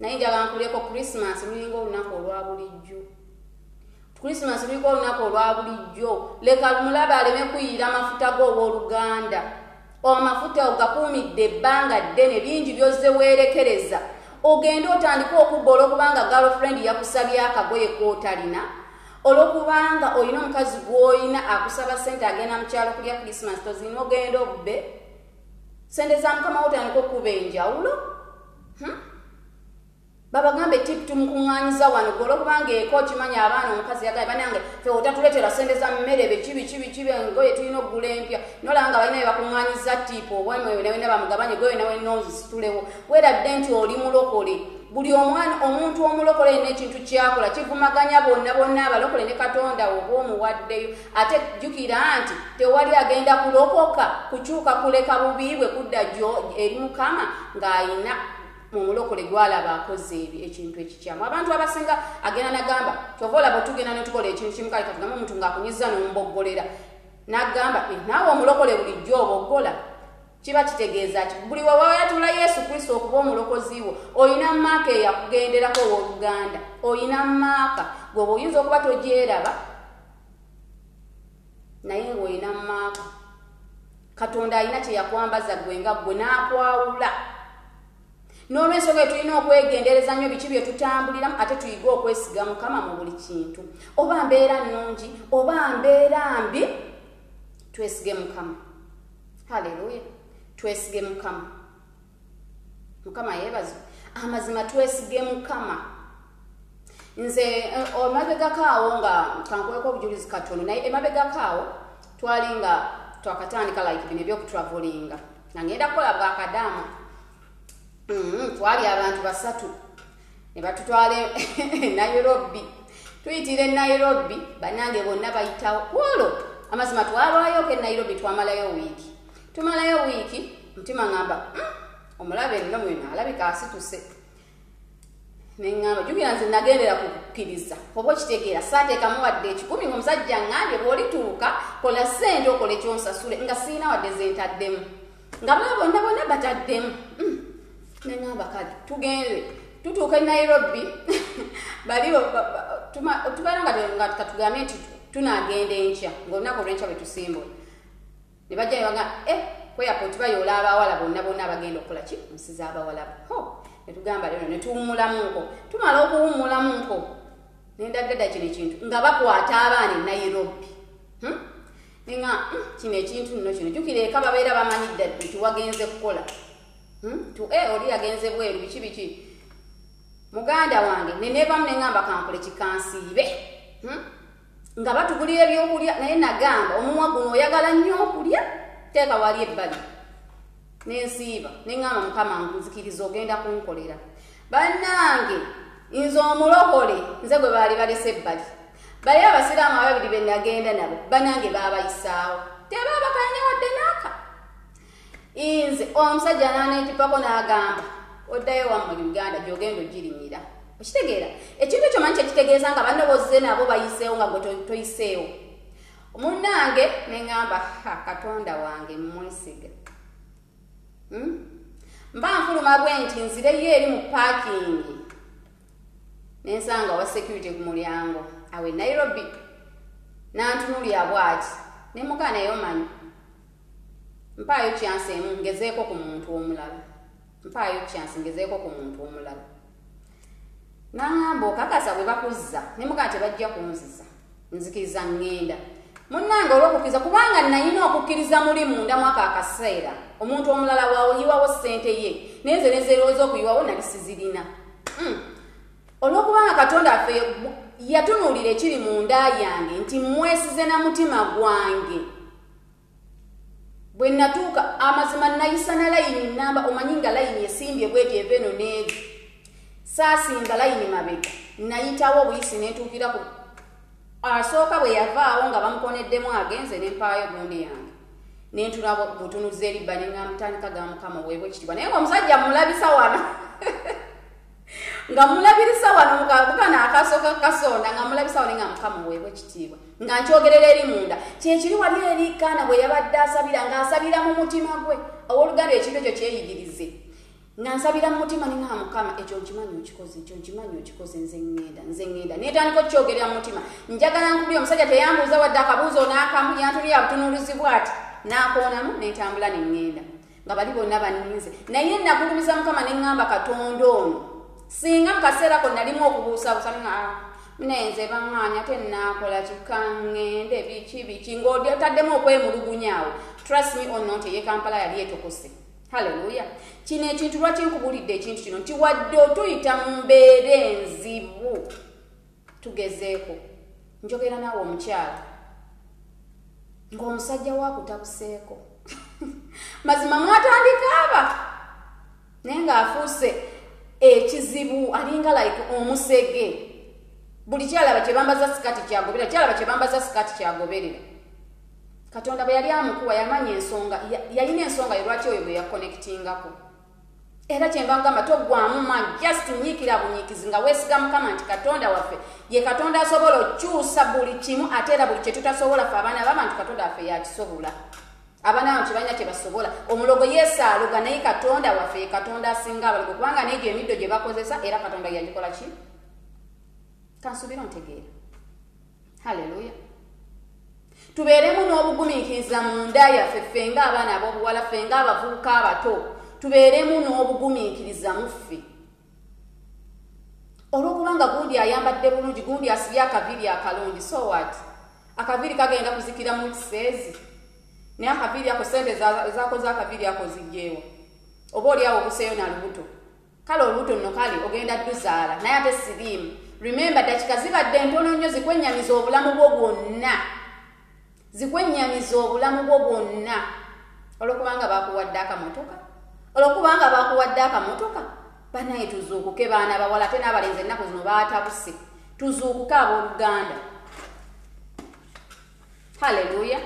naye njagala nkuleko Christmas lulinga olunaku olwa bulijjo. Christmas luliko olunaku olwa bulijjo leka mulaba aleme kuyiira amafuta g'obooluganda amafuta ogakuumidde ebbanga ddene bingi byozze weerekereza ogenda otandika okubba olwokubanga girlfriend yakusabye akagoye k'otalina olwokubanga olina omukazi gw'olina akusaba ssente agenda mu kyalo kulya Christmas tozina ogenda obbe ssente za mukama wotandika okuba enjawulo. Babagambe tip tumukuŋŋaanyiza wano olwokubanga eko kimanya abaana omukazi yagaye banange ffe otatuleetera ssente za mmere bekibi engoye tulina okugula empya nolanga balina bye bakuŋŋaanyiza tipu obwemwewe nawena bamugabanye goye nawe nozisitulewo weeradde nti oli mulokole. Buli omuntu omulokole yina ekintu kyakola kivumaganya bonna abalokole ne Katonda oba omuwaddeyo ate jjukira nti tewali agenda kulokoka kukyuka kuleka bubi bwe kudda gyo eri Mukama ng'ayina mumulokole gwalaba akoze ekintu ekikyamu. Abantu abasinga agenda nagamba kyova olaba otugenda netukola ekintu kimu kale katugamu omuntu ng'akunyiza n'omuboggolera nagamba naawe omulokole bulijjo oboggola kiba kitegeeza ki buli wawayatula Yesu Kristo okuba omulokozi wo oyina maaka eyakugenderako owooluganda oyina maaka gwe oyinza okuba togyeraba naye ng'oyina maaka Katonda alina kye yakwambaza gwe nga gwe n'akwawula. N'olw'ensonga tulina okwegendereza nnyo biki bye tutambuliramu ate tuyiga okwesiga Mukama mu buli kintu oba mbeera nnungi oba mbeera mbi twesige Mukama. Haleluya, twesige Mukama. Mukama yeebazibwe. Amazima twesige Mukama. Nze emabegakaawo nga kankuweko obujulizi katono naye emabegakaawo twali nga twakatandika like bino ebyokutravelinga nga ngenda kukola bwakadaama. Twali abantu basatu ne batutwala Nairobi tuyitire Nairobi banange bonna bayitawo olwo amazima twalwayo ke Nairobi twamalayo wiiki tumalayo wiiki mutima ngamba omulabe nno mwena alabika asituse nengamba jukira nze nagendera kukkiriza oba kitegeera saateekamu wadde ekikumi omusajja ngambye bw'olituuka kola ssente okole kyonsasule nga siina wadde zentaddemu nga bonna bataddemu nengamba kati tugende tutuuka Nairobi baliwo tubeera nga katugambye nti tunagenda enkya ng'olunaku olw'enkya bwe tusimbula ne bajja ne bagamba kweyapooti bayoola abawala bonna abagenda okukola ki nsiza abawala ne tugamba leero ne tuwummulamuko tumala okuwummulamuko nendaddadda kino ekintu nga bakwata abaana e Nairobi nenga kino ekintu nno kino jukira eka babeera bamanyi ddadde tiwagenze kukola oli yagenze bweru biki muganda wange neneevamu nengamba kankole kikansiibe nga batugulira ebyokulya naye nagamba omumwa guno oyagala nnyo okulya teeka wali ebbali nensiiba nengamba Mukama nkuzikiriza ogenda kunkolera bannange nze omulokole nze gwe baali balese ebbali bali abasiraamu ababiri be nagenda nabo bannange baabayisaawo tebaabakanya wadde naaka inze omusajja nanetipako n'agamba oddayo wammwe Uganda gy'ogenda ogirimira okitegeera ekintu ekyo manyi kyekitegeeza nga banne bozze nabo bayiseewo nga gwe toyiseewo munnange neŋŋamba Katonda wange mwesiga mba nfuluma bwe nti nzireyo eri mu paakingi nensanga wa security ku mulyango awe Nairobi nantunulya bwati nemugaa naye omanyi mpaayo chance emu ngezeeko ku muntu omulala n'angamba okakasa bwe bakuzza nemugaa tebajja kunziza nzikiriza ngenda munnange olw'okukkiriza kubanga nayina okukkiriza muli munda mwaka akaseera omuntu omulala wayiwawo ssente ye naye nze nezerowooza okuyiwawo nali sizirina olw'okubanga Katonda affe yatunuulira ekiri munda yange nti mwesize na mutima gwange bwe natuuka amazima nayisa na layini namba omanyinga layini esimbye bweti eveno neevi saasinga layini mabega nayitawo obuyisi netuukira ku asooka bwe yavaawo nga bamukoneddemu agenze nempaayo gundi yange nentulaba butunuza eribba neŋamutandika ga mukama weebwe ekitibwa naye ngaomusajja mulabisa wano nga mulabirisa wano mukabukana akasooka kasonda nga mulabisa wano nga mukama weebwe ekitiibwa nga nkyogerera eri munda kyekiri wali eri kaana bwe yabadde asabira ng'asabira mu mutima gwe owooluganda ekintu ekyo kyeyigirize nga nsabira mu mutima ninga mukama ekyo nkimanyi okikoze ekyo nkimanyi okikoze nze ŋŋenda netandika okukyogerera mu mutima njagala nkubye omusajja teyambuuza wadde akabuuzo n'akamu yantunira butunuulizibwa ati n'akoonamu netambula neŋŋenda nga bali bonna banninze naye nagulumiza mukama neŋŋamba katonda ono singa mukaseera ko nalimu okubuusabuusa nga nenze baŋŋaanya tenaakola kikaŋŋende biki ng'otaddemu okwemulugunyaawo trust me or not eye Kampala yali etokose. Haleluya. Kino ekintu lwaki nkubulidde ekintu kino nti wadde otuyita mu mbeera enzibu tugezeeko njogera naawe omukyala ng'omusajja wakutabuseeko mazima mwatandika aba naye ng'afuuse ekizibu alinga like omusege buli kyalaba kyebambaza sikati kyagoberera kyalaba kyebambaza sikati kyagoberera Katonda bwe yali amukuwa yamanya ensonga yalina ensonga lwaki oyo bwe yakonektingako era kyemba ngamba toggwamu maanyi just nyiikira bunyiikizi nga weesiga mukama nti Katonda waffe ye Katonda asobola okukyusa buli kimu ate era buli kye tutasobola ffe abaana b'abantu Katonda waffe yakisobola abaana b'abantu balina kye basobola omulogo Yesu aloga naye Katonda waffe ye Katonda asinga abalogo kubanga n'egyo emiddo gye bakozesa era Katonda yagikola ki kansuubira ontegeera haleluya tubeeremu n'obugumiikiriza mu nda yaffe ffe ng'abaana ab'obuwala ffe ng'abavubuka abato tubeeremu n'obugumiikiriza mu ffe olw'okubanga gundi ayambadde bulungi gundi asibye akaviiri akalungi so what akaviiri kagenda kuzikira mu kiseezi naye akaviiri ako sente ezakoze akaviiri ako zijjeewa oba oliawo obuseeyo na lubuto kale olubuto nno kale ogenda dduzaala naye ate siriimu remember dakika zibadde ntono nnyo zikwennyamiza obulamu bwo bwonna zikwennyamiza obulamu bwo bwonna olw'okubanga bakuwadde akamotoka olw'okubanga bakuwadde akamotoka banaye tuzuukuke baana bawala ate n'abalenzi ennaku zino baatabuse tuzuukuke abooluganda haleluya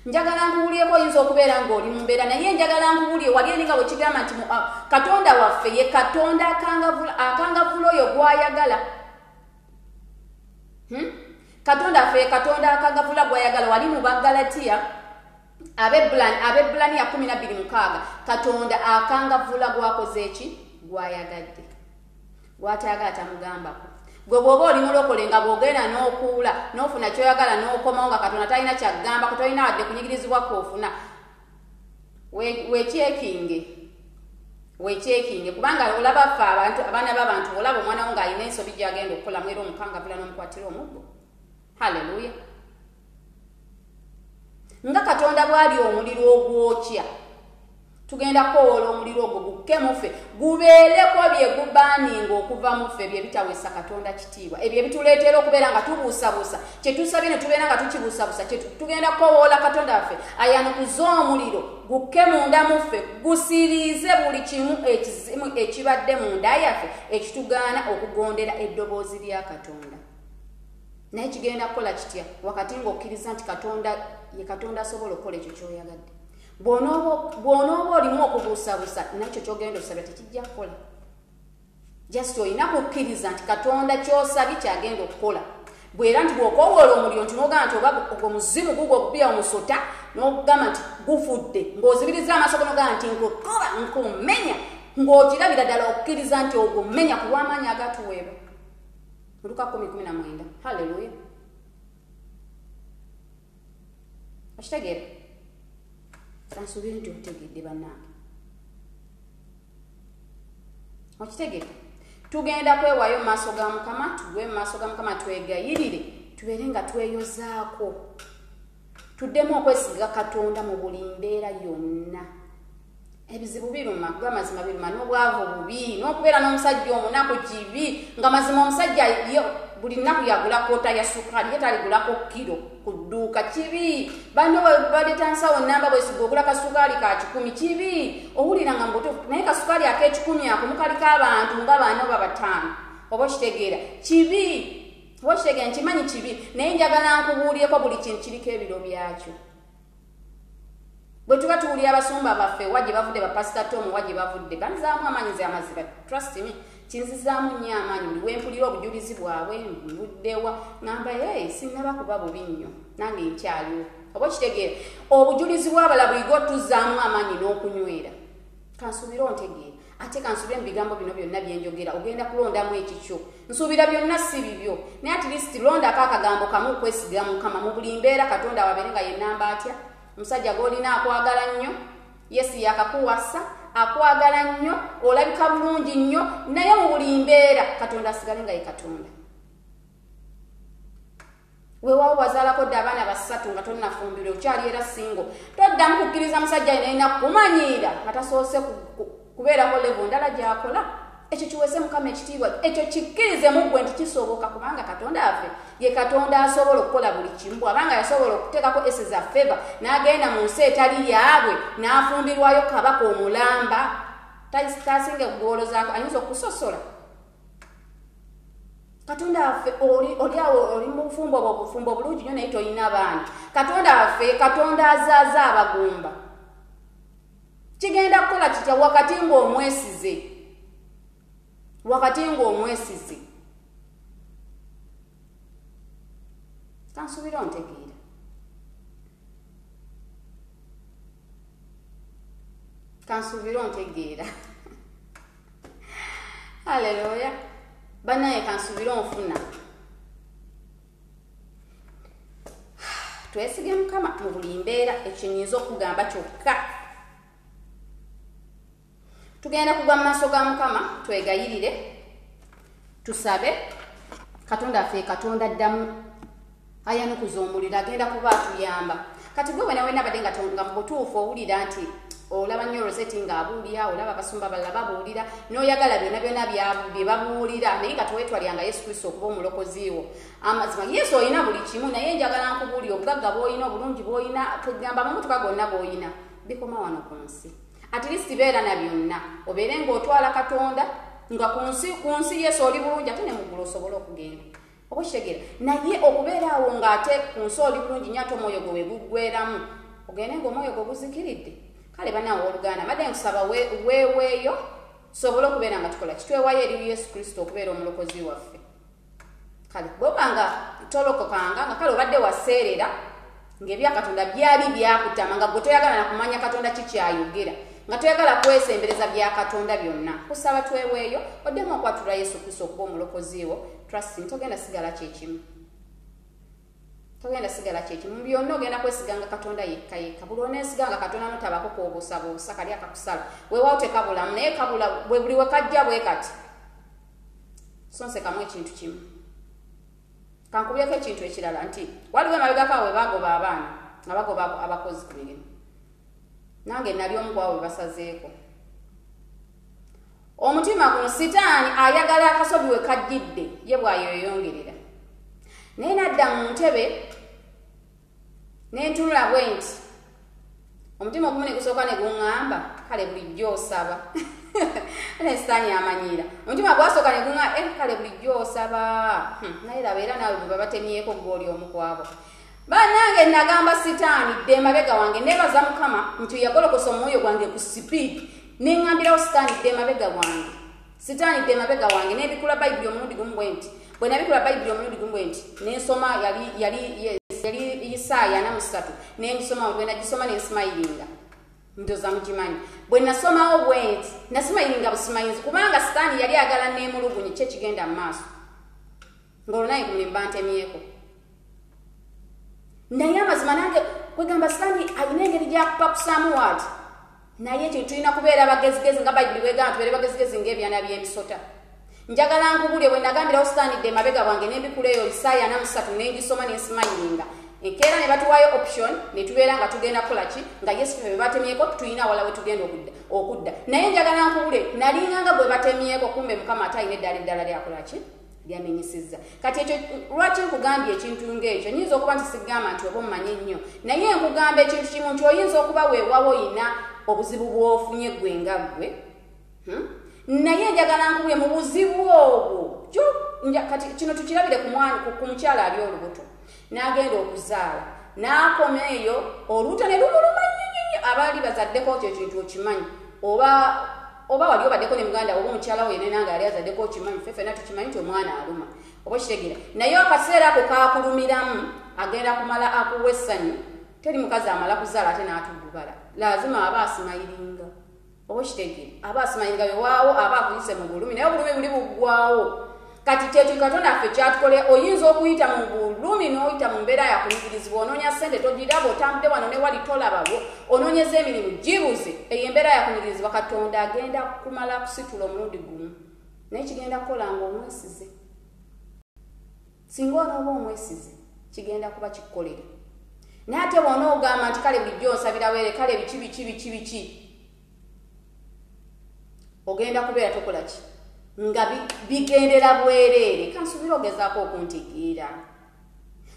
njagala nkubulyeko oyinza okubeera ng'oli mu mbeera naye njagala nkubulye wali eninga bwe kigamba nti Katonda waffe ye Katonda akangavula oyo gw'ayagala Katonda waffe ye Katonda akangavula gw'ayagala wali mu Bagalatiya ab'Ebbulaniya 12:6 Katonda akangavula gwakoze eki gwayagadde gw'atayagala tamugambako gwe bw'oba oli mulokole nga bw'ogenda n'okuula n'ofuna ky'oyagala n'okomawo nga Katonda talina kyagamba kutolina wadde kunyigirizibwa kw'ofuna weekyekinge kubanga olaba ffe abaana b'abantu olaba omwana wo ng'alina ensobi gy'agenda okukola mwera omukangavula n'omukwatira omuggo haleluya nga Katonda bw'ali omuliro ogwokya tugenda kwowola omuliro ogwo gukke mu ffe gubeereko bye gubaaninga okuva mu ffe bye bitaweesa Katonda kitiibwa ebyo ebituleetera okubeera nga tubuusabuusa kye tusabye ne tubeera nga tukibuusabuusa tugenda kwowola Katonda waffe ayanukuze omuliro gukke munda mu ffe gusiriize buli kimu ekizimu ekibadde mu nda yaffe ekitugaana okugondera eddoboozi lya Katonda naye kigenda kukola kitya wakati ng'okkiriza nti Katonda ye Katonda asobola okukola ekyo ky'oyagadde bw'onooba olimu okubuusabuusa nakyo ky'ogenda osabya tekijja kukola just olina kukkiriza nti Katonda ky'osabye kyagenda okukola bwera nti bw'okoowoola omuliro nti n'ogamba nti oba omuzimu gugwo ogubira omusota n'ogamba nti gufudde ng'ozibiriza amaaso n'ogamba nti nkukuba nkumenya ng'okirabira ddala okukkiriza nti ogumenya ku lw'amaanyi agatuweebwa Luka 10:19 haleluya okitegeera kansuubira nti otegedde bannange okitegeera tugenda kwewaayo mu maaso ga Mukama tugwe mu maaso ga Mukama twegayirire tubeere nga tweyozaako tuddemu okwesiga Katonda mu buli mbeera yonna ebizibu biruma gw'amazima biruma n'obwavu bubi n'okubeera n'omusajja omunaku kibi nga mazima omusajja buli nnaku yagula koota ya sukaali ye taligulako kiro kudduuka kibi banno baletansawo namba bwesiga ogula kasukaali ka 10 kibi owulira nga mbutuufu naye kasukaali ak'ekikumi ako mukaliko abantu nga bano babataano oba okitegeera kibi oba okitegeera nkimanyi kibi naye njagala nkubuulyeko buli kintu kiriko ebiro byakyo bwe tuba tuwulira abasumba baffe wagye bavudde bapasita Tom wagye bavudde banzaamu amaanyi z'amaziba trust me kinzizaamu nnyo amaanyi buli wempulira obujulizi bwabwe mbuddewa ngamba sinnaba kuba bubi nnyo nange nkyaliwo oba okitegeera obujulizi bw'abala buligo tuzzaamu amaanyi n'okunywera kansuubira ontegeera ate kansuubire mu bigambo bino byonna byenjogera ogenda kulondamu ekikyo nsuubira byonna si bibyo naye at least londako akagambo kamu kwesiga Mukama mu buli mbeera Katonda wabeere nga yennamba atya omusajja gw'olina akwagala nnyo Yesu yakakuwasa akwagala nnyo olabika bulungi nnyo naye mu buli mbeera Katonda asigale nga ye Katonda weewaawo wazaalako dde abaana basatu nga tonnafumbire okyali era singo toddamu kukkiriza musajja yenayina kumanyiira nga tasoose kubeerako levo ndala gy'akola ekyo kiwese Mukama ekitiibwa ekyo kikkirize mu ggwe nti kisoboka kubanga Katonda waffe ye Katonda asobola okukola buli kimu bw'abanga yasobola okuteekako ese za feva n'agenda mu nsi etali yaabwe n'afumbirwayo kabaka omulamba tasinga kugowolozaako ayinza okusosola Katonda waffe oli mu bufumbo bulungi nnyo naye toyina baana Katonda waffe Katonda azaaza abagumba kigenda kukola kitya wakati ng'omwesize kansuubira ontegeera haleluya banaye kansuubira onfuna twesige Mukama mu buli mbeera ekyo nyinza okugamba kyokka tugenda kugwa mu maaso ga Mukama twegayirire tusabe Katonda affe Katonda addamu ayanukuza omuliro agenda kuba atuyamba kati gwe wena badde nga mu butuufu owulira nti olaba nnyo Roseti ng'abuulira olaba abasumba balala babuulira n'oyagala byonna bye babuulira naye nga tewetwalyanga Yesu Kristo okuba omulokozi wo amazima Yesu olina buli kimu naye njagala nkubuulira obugagga bw'olina obulungi bw'olina tugamba amamotoka gonna bw'olina bikoma wano ku nsi at least beera na byonna obeere ng'otwala Katonda nga ku nsi Yesu oli bulungi ate ne mu ggulu osobola okugenda oba okitegeera naye okubeera awo ng'ate ku nsi oli bulungi nnyo ate omwoyo gwe guggweramu ogende ng'omwoyo gwe guzikiridde kale banawe oluganda madde nkusaba weeweeyo tusobole okubeera nga tukola kitwewayo eri Yesu Kristo okubeera omulokozi waffe kale bwobanga tolokokanga nga kale obadde waseerera ng'ebya Katonda byali byakutama nga gwe toyagala na kumanya Katonda kikyayogera nga toyagala kwesembereza bya Katonda byonna kusaba tweweeyo oddemu okwatula Yesu Kristo okuba omulokozi wo trust togenda sigala kyekimu mu byonna ogenda kwesiganga Katonda yekka buli oneesiganga Katonda notabako kwobuusabuusa kali akakusala weewaawo tekabulamu naye kabula buli we kajja bwe kati sonsekamu ekintu kimu kankubyeko ekintu ekirala nti waliwo emabegako awo webagoba abaana nga bagoba abakozi ku mirimu nange nali omu ku awo webasazeeko omutima guno sitaani ayagala akasobi we kajjidde ye bw'ayoyongerera naye nadda mu ntebe nentunula bwe nti omutima ogumu ne gusooka ne guŋŋamba kale bulijjo osaba ne sitaani amanyiira omutima gwasooka ne guŋŋamba kale bulijjo osaba naye laba era naawe bwe babatemyeko gw'oli omu ku abo bannange nagamba sitaani dde emabega wange neebaza Mukama nti yagolokosa omwoyo gwange ku sipiidi neŋŋambirawo sitaani dde emabega wange nebikula bayibuli omulundi gumu bwe nti bwe nabikula bayibuli omulundi gumu bwe nti nensoma yali Isaaya 43 nengisoma bwe nagisoma nensimayiringa ndoza mukimanyi bwe nasomawo bwe nti nasimayiringa busimayinzi kubanga sitaani yali agala neemulugunye kye kigenda mu maaso ng'olunaye ku mulimu bantemyeko naye amazima nange kwegamba sitaani alina engeri gyakupakusaamu waati naye ekyo tulina kubeera bagezigezi nga bayibuli bwegamba tubeere bagezigezi ng'ebyana by'emisota njagala nkubulye bwe nagambirawo sitaani dde emabega wange n'embikuleeyo Isaaya 43 nengisoma nensimayiringa enkeera ne batuwaayo option ne tubeera nga tugenda kukola ki nga Yesu ffe be batemyeko tulina awala we tugenda okudda naye njagala nkubulye nalinganga bwe batemyeko kumbe Mukama ate alina eddala eddala lyakola ki lyamenyesezza. Kati ekyo lwaki nkugambye ekintu ng'ekyo nyinza okuba nti sigamba nti oba omumanyi nnyo naye nkugamba ekintu kimu nti oyinza okuba weewawo oyina obuzibu bw'ofunye ggwe nga ggwe naye njagala nkubye mu buzibu obwo kati kino tukirabire ku mukyala ali olubuto n'agenda okuzaala n'akoma eyo olubuto ne lumuluma nnyo abaali bazaddeko ekyo ekintu okimanyi oba wali obaddeko ne muganda oba omukyala we yenna nga yali azaddeko okimanyi ffenna tukimanyi nti omwana aluma oba kitegera naye akaseera ako kakulumiramu agenda kumala akuwa essanyu teri mukazi amala kuzaala ate n'atuddubala lazima aba asimayiringa oba kitegera aba asimayiringa wewaawo aba akuyise mu bulumi naye obulumi buli buggwawo kati kyekyo katonda ffe kyatukole oyinza okuyita mu bulumi n'oyita mu mbeera yakunyigirizibwa onoonya ssente togiraba otambudde wano ne wali tolababo onoonyeza emirimu gibuze eyo embeera yakunyigirizibwa katonda agenda kumala kusitula omulundi gumu naye kigenda kukola nga omwesize singa onooba omwesize kigenda kuba kikukolera naye ate bw'onoogamba nti kale bulijjo onsabira were kale biki ogenda kubeera tokola ki nga bigendera bwereere kansuubira ogezaako okuntegeera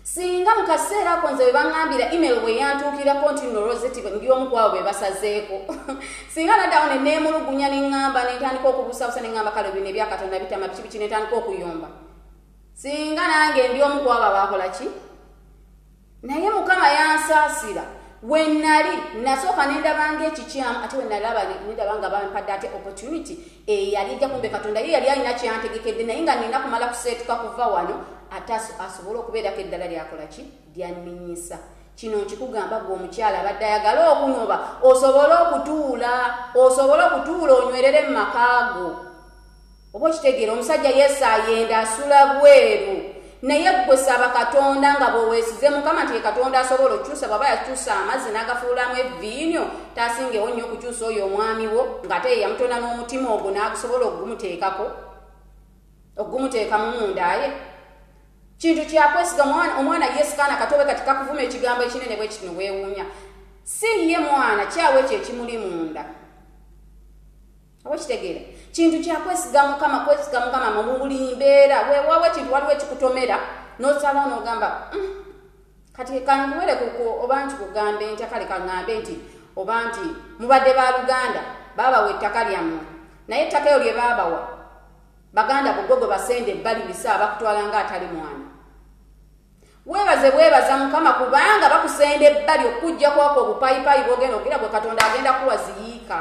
singa mu kaseera ako nze bwe baŋŋambira email bwe yantuukirako nti nolozeti ndi omu ku abo be basazeeko singa naddawo ne neemulugunya ne ŋŋamba ne ntandika okubuusabuusa ne ŋŋamba kale bino ebyakatonda bitama biki ne ntandika okuyomba singa nange ndi omu ku abo abakola ki naye mukama yansaasira we nali nasooka nendabanga ekikyamu ate we nalaba bampadde ate opportunity yali ejja kumbe katonda ye yali alina kyantegekedde naye nga nina kumala kuseetuka kuva wano ate asobole okubeerako eddala lyakola ki lyannenyisa kino nkikugamba gwe omukyala abadde ayagala okunoba osobole okutuula onywerere mu makaago oba okitegeera omusajja yesaayenda asula bweru naye gwe saba katonda nga bweweesize mukama nti katonda asobola okukyusa bwaba yakyusa amazzi n'agafuulamu eviinyo taasingewo nnyo okukyusa oyo omwami wo ng'ate ye yamutona n'omutima ogwo n'agusobola okugumuteeka mu mundaye kintu kyakwesiga omwana yeesikaana katobe kati kakuvuma ekigambo ekinene bwe kiti neweewuunya si ye mwana kyawe ekyo ekimuli munda oba kitegeera kintu kyakwesiga mukama mu buli mbeera weewaawo ekintu waliwo ekikutomera n'osalawo n'ogamba kati kanguwere oba nti kugambe ntya kale kaŋŋambe nti oba nti mubadde ba Luganda baabawa ettaka lyammwe naye ettaka eyo lye baabawa baganda bugogo basende ebbali bisa bakutwala nga atali mwana weebaza mukama kubanga bakusenda ebbali okujja kwako obupayipayi bwogenda ogira gwe katonda agenda kuwa ziyiika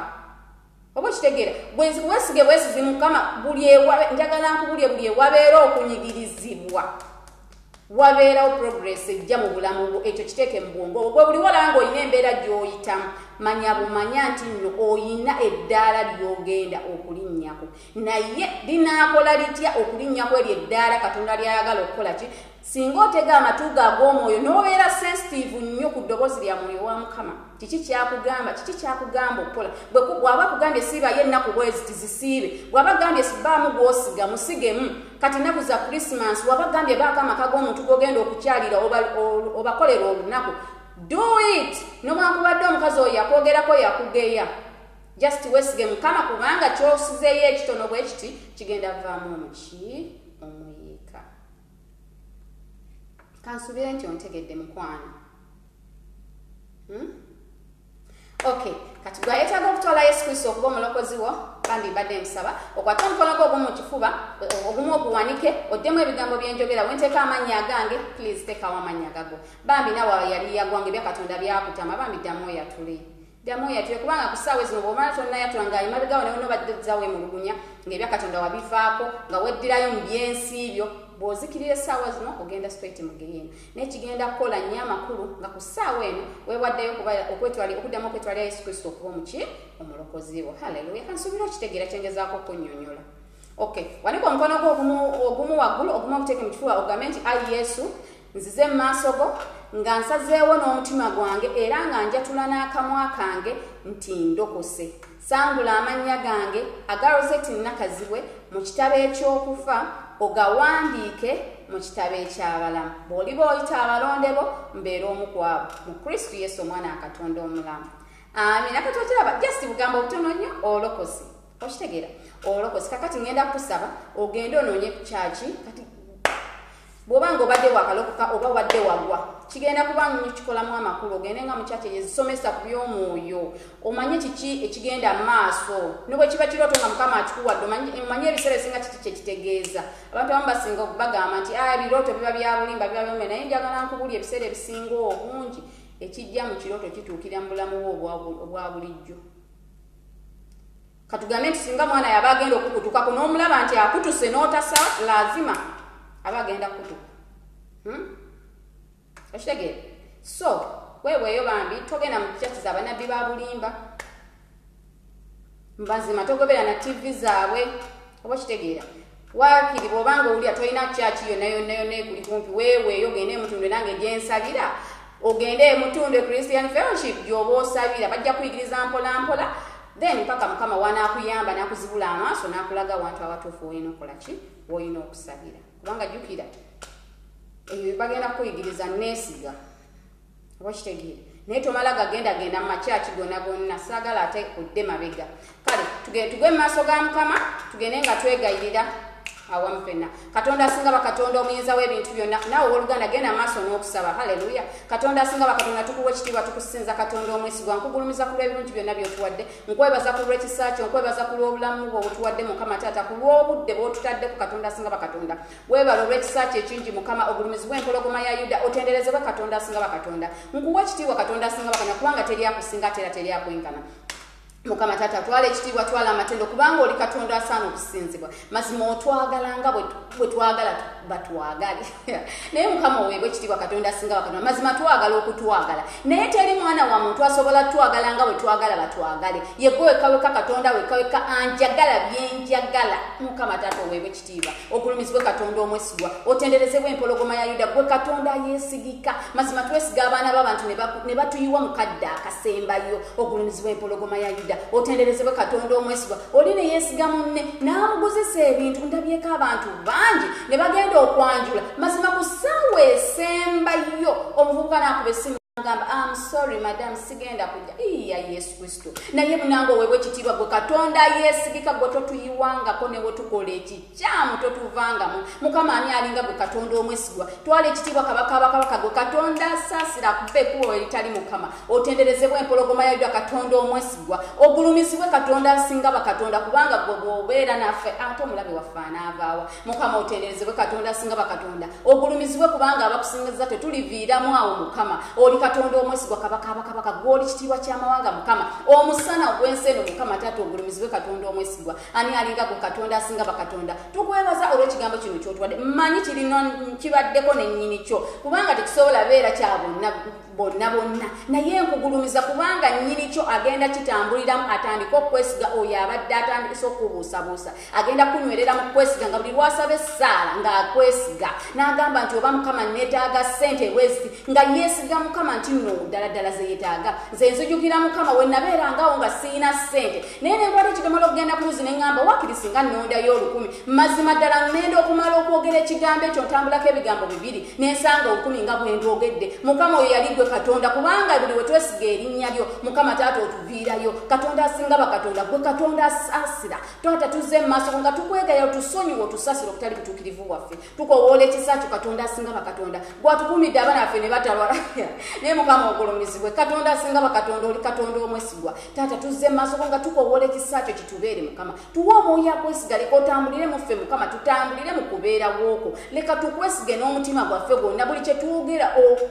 oba kitegeera weesige bwesizi mukama njagala nkubulye buli ewabeera okunyigirizibwa wabeerawo progress ejja mu bulamu bwo ekyo kiteeke mu bwongo obwo buli walaba ng'olina embeera gy'oyitamu manya bumanya nti nno oyina eddaala ly'ogenda okulinnyako naye linaakola litya okulinnyako eryo eddaala katonda lyayagala okukola ki singa otega amatu g'ag'omwoyo n'obeera sensitive nnyo ku ddoboozi lya mwoyo wa mukama kiki kyakugamba okukola bw'aba akugambye siibayo ennaku bwezi tizisiibe bw'aba agambye sibaamu gw'osiga musigemu kati nnaku za Christmas bw'aba agambye baako amaka g'omuntu g'ogenda okukyalira obakolera olunaku do it n'omwankubadde omukazi oyo yakwogerako yakugeya just weesige mukama kubanga kyosizeeyo ekitono bwe kiti kigenda vaamu omuyiika kansuubire nti ontegedde mukwano okay kati gwayetaaga okutwala Yesu Kristo okuba omulokozi wo bambi mbadde nsaba okwate omukono gwo ogumu mu kifuba ogumu oguwanike oddemu ebigambo byenjogera wenteeka amannya agange please teekawo amannya gago bambi nawe yali yagwanga ebyakatonda byakutama bambi ddamu oyatule kubanga ku ssaawa zino bw'omala tonnayatula ng'emabegaawo ne nobaddezawo emulugunya ng'ebyakatonda wabivaako nga weddirayo mu byensi byo bw'ozikirira essaawa zino ogenda straight mu geyeena naye kigenda kukola nnyo amakulu nga ku ssaawa eno weewaddeyo okuddamu okwetwalira Yesu Kristo okuba omulokozi wo haleluya kansuubira okitegeera kyengezaako okunnyonnyola okay wanika omukono gwo ogumu waggulu ogumu oguteeke mu kifuba ogambe nti ayi Yesu nzize mu maaso go nga nsazeewo n'omutima gwange era nga njatula n'akamwa kange nti ndokose sangula amannya gange aga Rosette Nakazibwe mu kitabo eky'okufa ogawandiike mu kitabo eky'abalamu bw'oliba oyita abalonde bo mbeera omu ku abo mu Kristo Yesu omwana wa Katonda omulamu amina katokiraba just bugambo butono nnyo olokosi Okitegeera olokose kakati ngenda kusaba ogende ononye ku church kati bwobanga obadde wakalokoka oba wadde wagwa kigenda kuba nnyo kikolamu amakulu ogende nga mu church ezisomesa ku by'omwoyo omanye kiki ekigenda mu maaso nubwe kiba kirooto nga mukama akikuwadde omanye ebiseera ebisinga kiki kyekitegeeza abantu abamu basinga okubagamba nti ebirooto biba bya bulimba biba byome naye njagala nkubulya ebiseera ebisinga obungi ekijja mu kirooto kituukira mu bulamu bwo obwa bulijjo katugambe nti singa mwana yaba agenda okukutukako n'omulaba nti akutuse n'otasa lazima aba agenda kutuka okitegeera so weweeyo bambi togenda mu church z'abannabbi ba bulimba mbazima togobera na TV zaabwe oba okitegeera wakiri bw'obanga owulira tolina church yonna ekuli kumpi weweeyo ogende emutundu nange gyensabira ogende emutundu Christian Fellowship gy'oba osabira bajja kuyigiriza mpola then mpaka mukama wanaakuyamba n'akuzibula amaaso n'akulaga wantu awatuufu woyina okukola ki woyina okusabira kubanga jjukira ebyo bagenda kukuyigiriza neesiga oba kitegeere naye tomala gagenda mu makyaki gonna saagala ate kudde mabega kale tugwe mu maaso ga mukama tugende nga twegayirira awamu fenna katonda asinga bakatonda omuyinza w'ebintu byonna naawe oluganda genda maaso n'okusaba haleluya katonda asinga bakatonda tukuwa ekitiibwa tukusinza katonda omwesigwa nkugulumiza ku lw'ebirungi byonna by'otuwadde nkwebaza ku lw'ekisa kyo nkwebaza ku lw'obulamu bwo obutuwadde mukama taata ku lw'obudde bw'otutaddeko katonda asinga bakatonda weebala olw'ekisa kyo ekingi mukama ogulumizibwa empologoma ya yuda otenderezebwe katonda asinga bakatonda nkuwa ekitiibwa katonda asinga bakatonda kubanga teri akusinga ate era teri akwenkana mukama tata twala ekitiibwa twala amatendo kubanga oli katonda asaana okusinzibwa mazima otwagalanga bwe twagala batwagale naye mukama oweebwa ekitiibwa katonda asinga bakatonda mazima twagala okutwagala naye teri mwana wa muntu asobola twagalanga bwe twagala batwagale yegwe wekaweka katonda wekaweka anjagala byenjagala mukama tata oweebwa ekitiibwa ogulumizibwe katonda omwesigwa otenderezebwe empologoma ya yuda gwe katonda yeesigika mazima twesiga abaana b'abantu ne batuyiwa mukadde akasembayo ogulumizibwe empologoma ya yuda otenderezebwe katonda omwesigwa oli ne yeesiga munne n'amuguzisa ebintu ndabyeko abantu bangi ne bagenda okwanjula mazima ku ssaawa esembayo omuvubuka n'akuba essimu ngamba I'm sorry madam sigenda kujja iya Yesu Kristo naye munango wewe ekitiibwa gwe katonda yeesigika gwe totuyiwangako ne wetukola ekikyamu totuvangamu mukama ani alinga gwe katonda omwesigwa twala ekitiibwa kabaka gwe katonda saasira kuba ekkubo eritali mukama otenderezebwe empologoma ya yuda katonda omwesigwa ogulumizibwe katonda asinga bakatonda kubanga gwe bw'obeera naffe ate omulabe waffe anaavaawa mukama otenderezebwe katonda asinga bakatonda ogulumizibwe kubanga abakusingiza tetuliviiramu awo mukama oli katonda omwesigwa kabaka gwoli kitiibwa ky'amawanga mukama omusana ogw'ensi eno mukama taata ogulumizibwe katonda omwesigwa ani alinga gwe katonda asinga bakatonda tukwebaza olw'ekigambo kino ky'otuwadde mmanyi kirina kibaddeko nennyini kyo kubanga tekisobola beera kya bonna naye nkugulumiza kubanga nnyini kyo agenda kitambuliramu atandika okwesiga oyo abadde atandikisa okubuusabuusa agenda kunywerera mu kwesiga nga buli lwasaba essaala ng'akwesiga n'agamba nti oba mukama neetaaga ssente bweziti nga yeesiga mukama nti nno ddala ze yeetaaga nze nzijukira mukama we nabeerangawo nga siina ssente naye ne ntwala ekidomola okugenda ku luzi ne ŋŋamba waakiri singa nnondayo 1000 mazima ddala ŋŋenda okumala okwogera ekigambo ekyo ntambulako ebigambo 2 n'ensanga 1000 nga bwe ndwogedde mukama oyo yali gwe katonda kubanga buli we twesiga erinnya lyo mukama taata otuviirayo katonda asinga bakatonda gwe katonda asaasira taata tuzze mu maaso nga tukwegaya otusonyiwe otusaasira okutali butuukirivu bwaffe tukowoola ekisa kyo katonda asinga bakatonda gwatukuumidde abaana baffe ne batalwala naye mukama ogulumizibwe katonda asinga bakatonda oli katonda omwesigwa taata tuzze mu maaso nga tukowoola ekisa kyo kitubeere mukama tuwe omwoyo akwesiga leka otambulire mu ffe mukama tutambulire mu kubeera wooko leka tukwesige n'omutima gwaffe gwonna buli kye tuwogera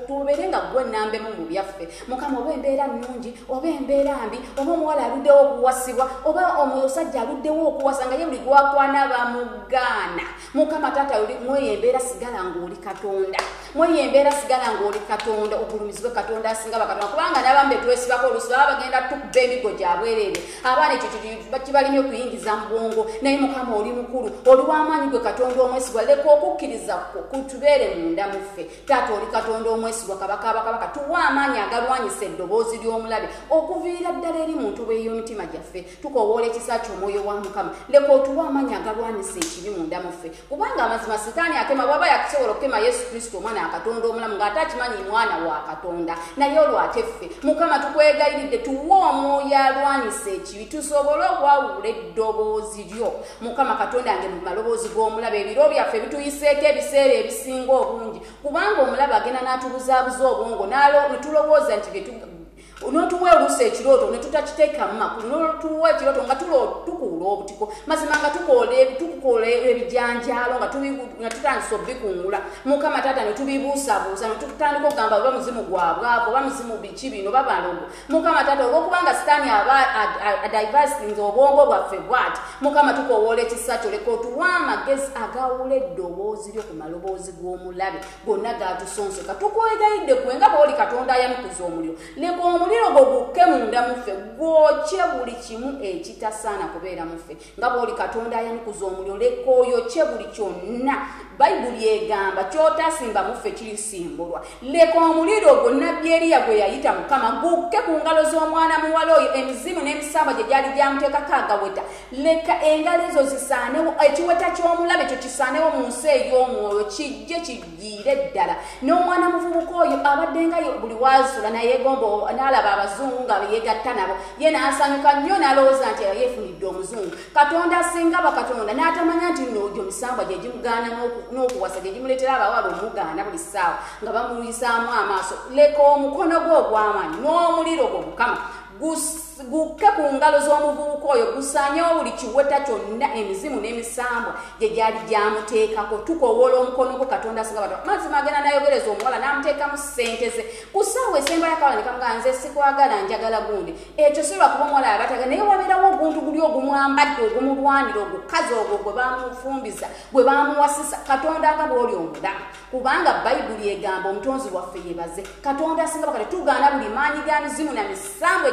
tubeere nga gwe nnambemu mu byaffe mukama oba embeera nnungi oba embeera mbi oba omuwala aluddewo okuwasibwa oba omusajja aluddewo okuwasa nga ye buli gwakwana bamugaana mukama taata mweyo embeera sigala ng'oli katonda mweyo embeera sigala ng'oli katonda ogulumizibwe katonda asinga bakatonda kubanga n'abamu betwesibako olusi baba bagenda tukuba emigo gyabwereere abaana ekyo kibalimi okuyingiza mu bwongo naye mukama oli mukulu oli w'amaanyi gwe katonda omwesigwa leka okukkiriza kutubeere munda mu ffe taata oli katonda omwesigwa kabaka tuwa amaanyi agalwanyisa eddoboozi ly'omulabe okuviira ddala eri muntu bw'ey'omitima gyaffe tukowoola ekisa ky'omwoyo wa mukama leka otuwa amaanyi agalwanyisa ekibi munda mu ffe kubanga amazima sitaani akema bwaba yakusobola okukema Yesu Kristo omwana mwana akatonda omulamu ng'atakimanyi mwana wa katonda naye olwate ffe mukama tukwegayiridde tuwe omwoyo alwanyisa ekibi tusobole okwawula eddoboozi lyo mukama katonda yange mu maloboozi g'omulaba ebiro byaffe bituyiseeko ebiseera ebisinga obungi kubanga omulaba agenda n'atubuzaabuza obwongo netulowooza nti notuwa oluusi ekirooto ne tutakiteeka mu makulu notuwa ekirooto nga tukuula obutiko mazima nga tukukola ebijanjaalo nga tutandisa obikungula mukama taata ne tubibuusabuusa ne tutandika okugamba oba muzimu gwa bwavu oba muzimu biki bino babalogo mukama taata olw'okubanga sitaani aba adiversinze obwongo bwaffe bwati mukama tukowoola ekisa kyo leka otuwa amagezi agawula eddoboozi lyo ku maloboozi g'omulabe gonna gatusonseka tukwegayidde gwe nga bw'oli katonda ayanukuza omuliro leka omuliro gwo gukke munda muffe gwokye buli kimu ekitasaana kubeera muffe nga bw'oli katonda ayanukuza omuliro leka oyokye buli kyonna bayibuli egamba kyotasimba muffe kirisimbulwa leka omuliro gwo nabbi Eriya gwe yayita mukama gukke ku ngalo z'omwana muwala oyo emizimu n'emisamba gye gyali gyamuteekako agaweta leka engalo ezo zisaanewo ekiweta ky'omulabe ekyo kisaanewo mu nsi ey'omwoyo kijje kigiire ddala n'omwana muvubuka oyo abadde nga buli waasula nayegomba n'alaba abazungu nga yeegatta nabo ye n'asanyuka nnyo n'alowooza nti yeefunidde omuzungu katonda asinga bakatonda n'atamanya nti nogyo misambwa gye gimugaana n'okuwasa gye gimuleetera abawala omugaana buli ssaawa nga bamuyisaamu amaaso leka omukono gwe ogw'amaanyi n'omuliro gwo mukama gukke ku ngalo z'omuvubuka oyo gusaanyewo buli kiweta kyonna emizimu n'emisambwa gye gyali gyamuteekako tukowoola omukono gwo katonda asinga bakatonda mazima agenda nayogereza omuwala n'amuteekamu ssente ze ku ssaawa esemba yakawala ne kamugaa nze sikwagala njagala gundi ekyo si lwakuba omuwala yabataga naye wabeerawo oguntu guli ogumwambadde ogumulwanira ogukazi ogwo gwe bamufumbiza gwe bamuwasisa katonda nga bw'oli omulamu kubanga bayibuli egamba omutonzi waffe yebaze katonda asinga bakatonda tugaana buli maanyi ga mizimu na misambwa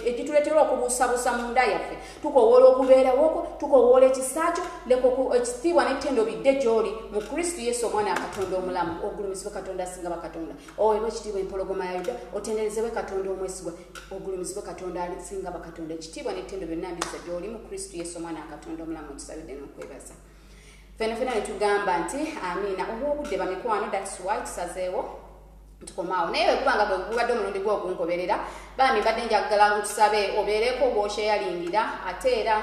egituleetera okubuusabuusa mu nda yaffe tukowoola okubeerawoko tukowoola ekisaakyo leka ekitiibwa n'ettendo bidde gy'oli mu kristo yesu omwana akatonda omulamu ogulumizibwe katonda asinga bakatonda oweebwa ekitiibwa empologoma ya yuda otenderezebwe katonda omwesigwa ogulumizibwe katonda asinga bakatonda ekitiibwa n'ettendo byonna mbisa gy'oli mu kristo yesu omwana akatonda omulamu tusabidde n'okwebaza fenafena ne tugamba nti amiina olw'obudde bamikwano that's why tusazeewo tukomaawo naye kubanga gubadde omulundi gw'okungoberera bambi badde njagala ntusabe obeereko bw'okyeyalingira ate era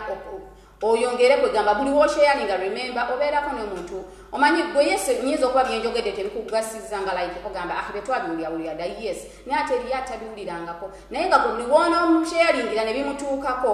oyongere kwegamba buli w'okyeyalinga remember obeerako n'omuntu omanyi gwe yesu nyinza okuba byenjogedde tebikugasiza nga like ogamba betwabiwulirawulira dda yes naye ate eriyo atabiwulirangako naye nga buli w'onoomukyeyalingira ne bimutuukako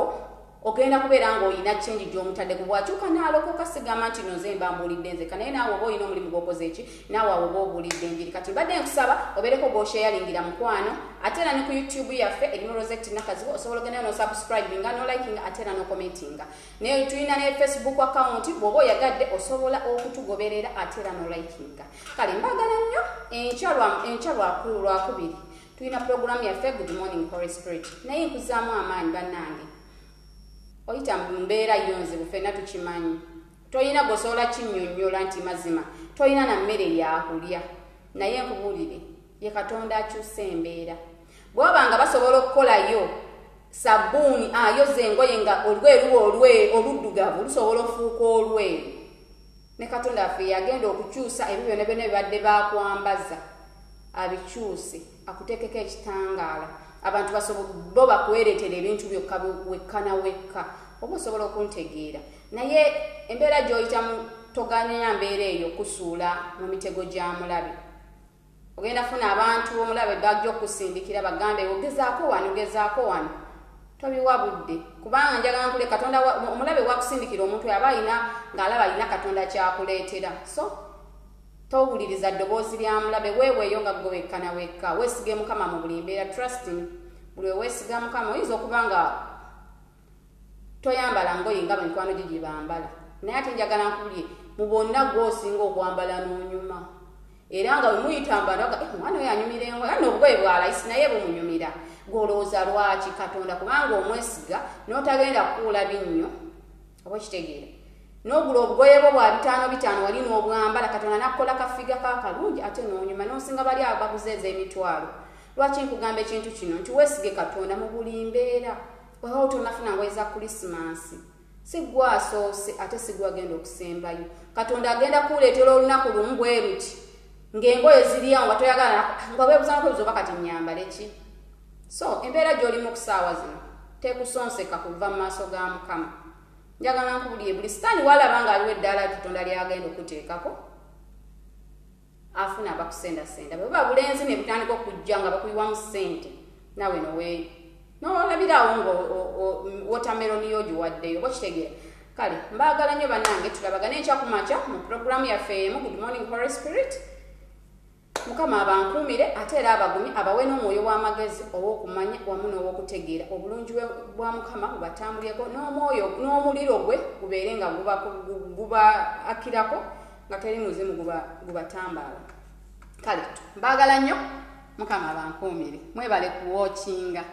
ogenda kubeera ng'olina change gy'omutadde ku bwakyuka n'alokoka sigamba nti noze mba mbuulidde nzeka naye naawe oba olina omulimu gw'okoze eki naawe awo oba obuulidde enjiri kati mbadde nkusaba obeereko bw'osheyalingira mukwano ate era ne ku youtube yaffe erimu Rosette Nakazibu osobola ogenda n'osubscribinga n'olikinga ate era n'okomentinga naye tulina ne facebook account bw'oba oyagadde osobola okutugoberera ate era n'olikinga kale mbagala nnyo enkya lwakubiri tulina programu yaffe good morning Holy Spirit naye nkuzaamu amaanyi bannange oyita mu mbeera yonzibu ffenna tukimanyi toyina gosobola kinnyonnyola nti mazima toyina na mmere yakulya naye nkubuulire ye katonda akyusa embeera bw'oba nga basobola okukolayo sabbuuni ayoza engoye nga olweru oluddugavu lusobola ofuuka olweru ne katonda affe yagenda okukyusa ebyo byonna byonna bibadde bakwambaza abikyuse akuteekeko ekitangaala abantu bo bakwereetera ebintu byokka wekka na wekka oba osobola okuntegeera naye embeera gy'oyitamu toganya mbeera eyo kusuula mu mitego gya mulabe ogenda funa abantu omulabe bajja okusindikira bagambe ogezaako wano tobiwa budde kubanga njagala nkule katonda omulabe wakusindikira omuntu aba alina ng'alaba alina katonda kyakuleetera so towuliriza ddoboozi lya mulabe weeweeyo nga gwe wekka na wekka weesige mukama mu buli mbeera trusting buli weesiga mukama oyinza okuba nga toyambala ngoye nga mikwano gye bambala naye ate njagala nkulye mu bonna gw'osinga okwambala n'onyuma era nga wemuyitambala omwana oyo anyumira engoye era n'obugoye bwalayisi naye bumunyumira gw'olowooza lwaki katonda kubanga omwesiga n'otagenda kukuula binnyo oba okitegeera n'ogula obugoye bwo bwa 5 wali n'obwambala katonda nakkola kafiga kakalungi ate n'onyuma n'osinga bali abo bakuzeeza emitwalo lwaki nkugamba ekintu kino nti weesige katonda mu buli mbeera weewawo tonafuna ngoye za kulisimasi si gwe asoose ate si gwe agenda okusembayo katonda agenda kuleetera olunaku lumu bwe luti ng'engoye ziriyo nga toyagala nga weebuzanako bizoba kati nyambale ki. So embeera gy'oli mu kusaawa zino tekusonseka kuva mu maaso ga Mukama. Njagala nkubulire buli sitaani walaba ng'aliwo eddaala Katonda lyagenda okuteekako afuna abakusendasenda. Bwe buba bulenzi ne butandika okujja nga bakuyiwamu ssente nawe n'olabiraawo nga watermelon yo giwaddeyo oba kitegeera. Kale mbaagala nnyo bannange tulabagane ekyakumakya mu puroguramu yaffe emu Good Morning Holy Spirit. Mukama abankuumire ate era abagumye abawe n'omwoyo w'amagezi ow'okumanya wamu n'ow'okutegeera obulungi bwa Mukama bubatambulireko n'omuliro gwe gubeere nga gubaakirako nga teri muzimu gubatambaala. Kale mbaagala nnyo Mukama abankuumire mwebale kuwookinga.